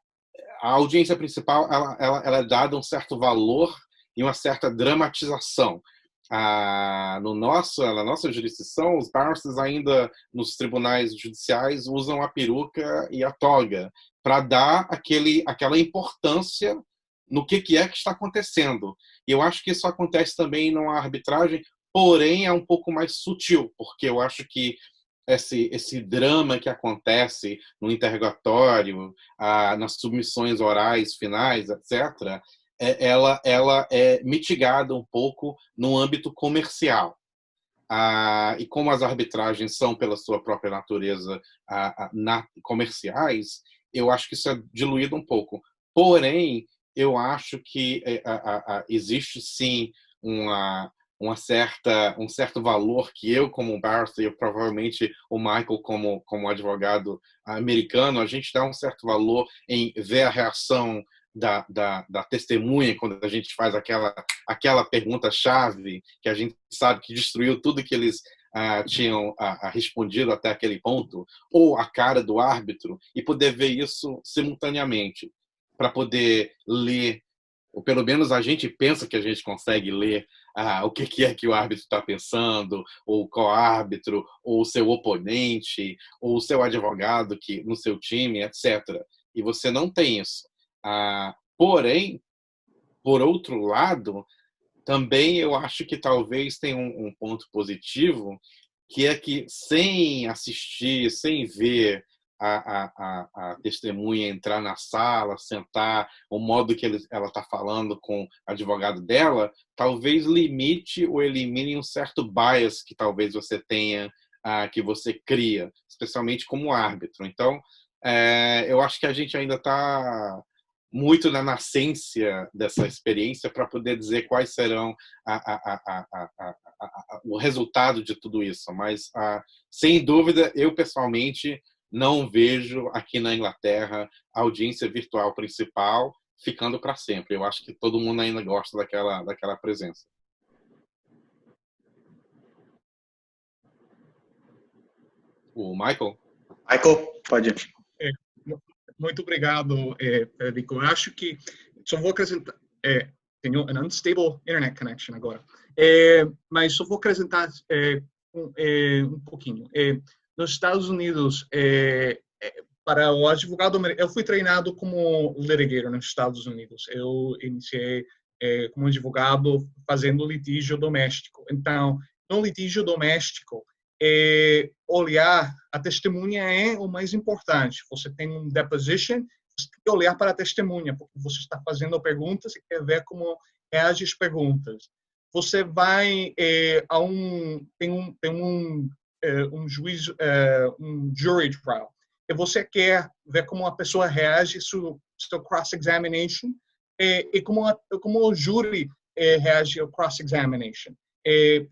audiência principal ela é dada um certo valor e uma certa dramatização. Na nossa jurisdição, os barristers ainda nos tribunais judiciais usam a peruca e a toga para dar aquela importância no que é que está acontecendo. E eu acho que isso acontece também numa arbitragem, porém é um pouco mais sutil, porque eu acho que esse drama que acontece no interrogatório, nas submissões orais finais, etc., ela é mitigada um pouco no âmbito comercial. E como as arbitragens são, pela sua própria natureza, comerciais, eu acho que isso é diluído um pouco. Porém, eu acho que existe sim um certo valor que eu, como barrister, e provavelmente o Michael, como advogado americano, a gente dá um certo valor em ver a reação da testemunha quando a gente faz aquela pergunta-chave que a gente sabe que destruiu tudo que eles tinham respondido até aquele ponto, ou a cara do árbitro, e poder ver isso simultaneamente, para poder ler, ou pelo menos a gente pensa que a gente consegue ler o que é que o árbitro está pensando, ou qual árbitro, ou o seu oponente, ou o seu advogado que no seu time, etc. E você não tem isso. Porém, por outro lado, também eu acho que talvez tenha um ponto positivo, que é que sem assistir, sem ver a testemunha entrar na sala, sentar, o modo que ela está falando com o advogado dela, talvez limite ou elimine um certo bias que talvez você tenha, que você cria, especialmente como árbitro. Então, eu acho que a gente ainda está muito na nascência dessa experiência para poder dizer quais serão o resultado de tudo isso. Mas, sem dúvida, eu pessoalmente não vejo aqui na Inglaterra a audiência virtual principal ficando para sempre. Eu acho que todo mundo ainda gosta daquela presença. O Michael? Michael, pode ir. Muito obrigado, Federico. Eu acho que só vou acrescentar. Tenho an unstable internet connection agora. Mas só vou acrescentar um pouquinho. Nos Estados Unidos, para o advogado, eu fui treinado como litigator nos Estados Unidos. Eu iniciei como advogado fazendo litígio doméstico. Então, no litígio doméstico, olhar, a testemunha é o mais importante. Você tem um deposition, você tem que olhar para a testemunha, porque você está fazendo perguntas e quer ver como reage às perguntas. Você vai tem um juízo, um jury trial, e você quer ver como a pessoa reage seu cross-examination e como o júri reage ao cross-examination.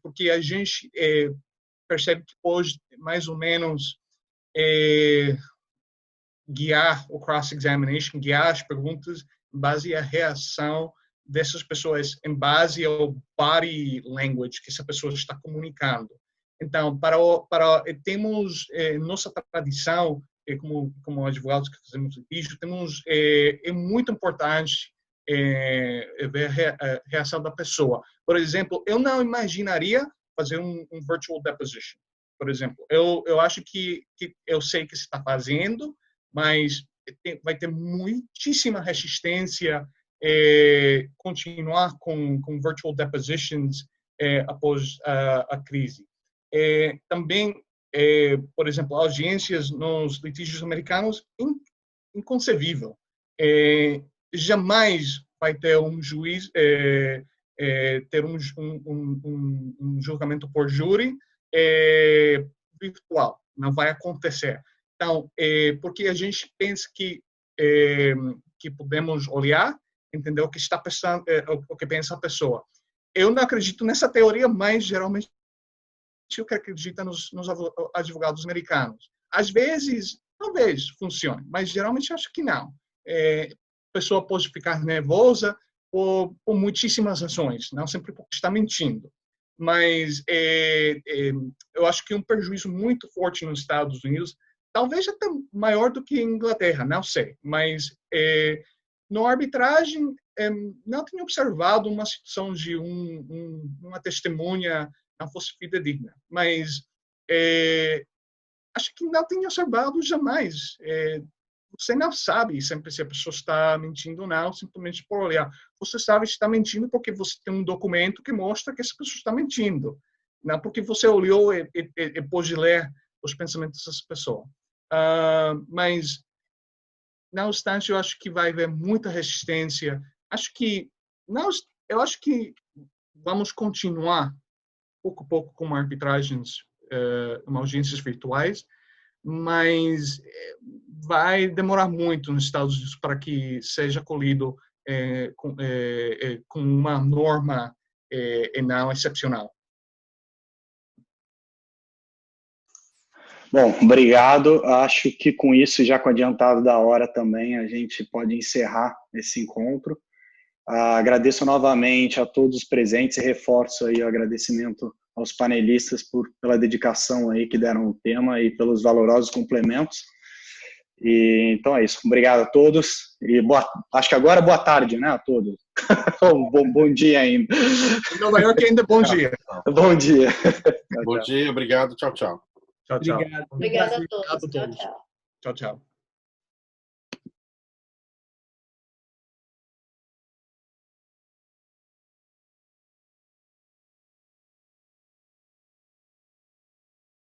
Porque a gente percebe que pode mais ou menos guiar o cross-examination, guiar as perguntas em base à reação dessas pessoas, em base ao body language que essa pessoa está comunicando. Então, temos nossa tradição, como advogados que fazemos litígio, é muito importante ver a reação da pessoa. Por exemplo, eu não imaginaria fazer um virtual deposition. Por exemplo, eu acho que eu sei que se está fazendo, mas vai ter muitíssima resistência continuar com virtual depositions após a crise. Também, por exemplo, audiências nos litígios americanos, inconcebível. Jamais vai ter um juiz ter um julgamento por júri virtual. Não vai acontecer. Então, porque a gente pensa que podemos olhar, entender o que está pensando, o que pensa a pessoa. Eu não acredito nessa teoria, mas geralmente eu acredito nos advogados americanos. Às vezes, talvez funcione, mas geralmente acho que não. A pessoa pode ficar nervosa por muitíssimas razões, não sempre porque está mentindo. Mas eu acho que um prejuízo muito forte nos Estados Unidos, talvez até maior do que em Inglaterra, não sei. Mas na arbitragem, não tenho observado uma situação de uma testemunha não fosse fidedigna. Mas acho que não tenho observado jamais. Você não sabe sempre se a pessoa está mentindo ou não, simplesmente por olhar. Você sabe se está mentindo porque você tem um documento que mostra que essa pessoa está mentindo. Não porque você olhou e pôde ler os pensamentos dessa pessoa. Mas, não obstante, eu acho que vai haver muita resistência. Eu acho que vamos continuar pouco a pouco com arbitragens, audiências virtuais, mas vai demorar muito nos Estados Unidos para que seja acolhido com uma norma e não excepcional. Bom, obrigado. Acho que com isso, já com o adiantado da hora também, a gente pode encerrar esse encontro. Agradeço novamente a todos os presentes e reforço aí o agradecimento aos panelistas pela dedicação aí que deram o tema e pelos valorosos complementos. E, então é isso. Obrigado a todos. E acho que agora boa tarde, né, a todos. bom dia ainda. Em Nova York ainda bom dia. Bom dia. Bom dia, obrigado. Tchau, tchau. Tchau, tchau. Obrigado. Obrigada a todos. Tchau, tchau. Tchau, tchau.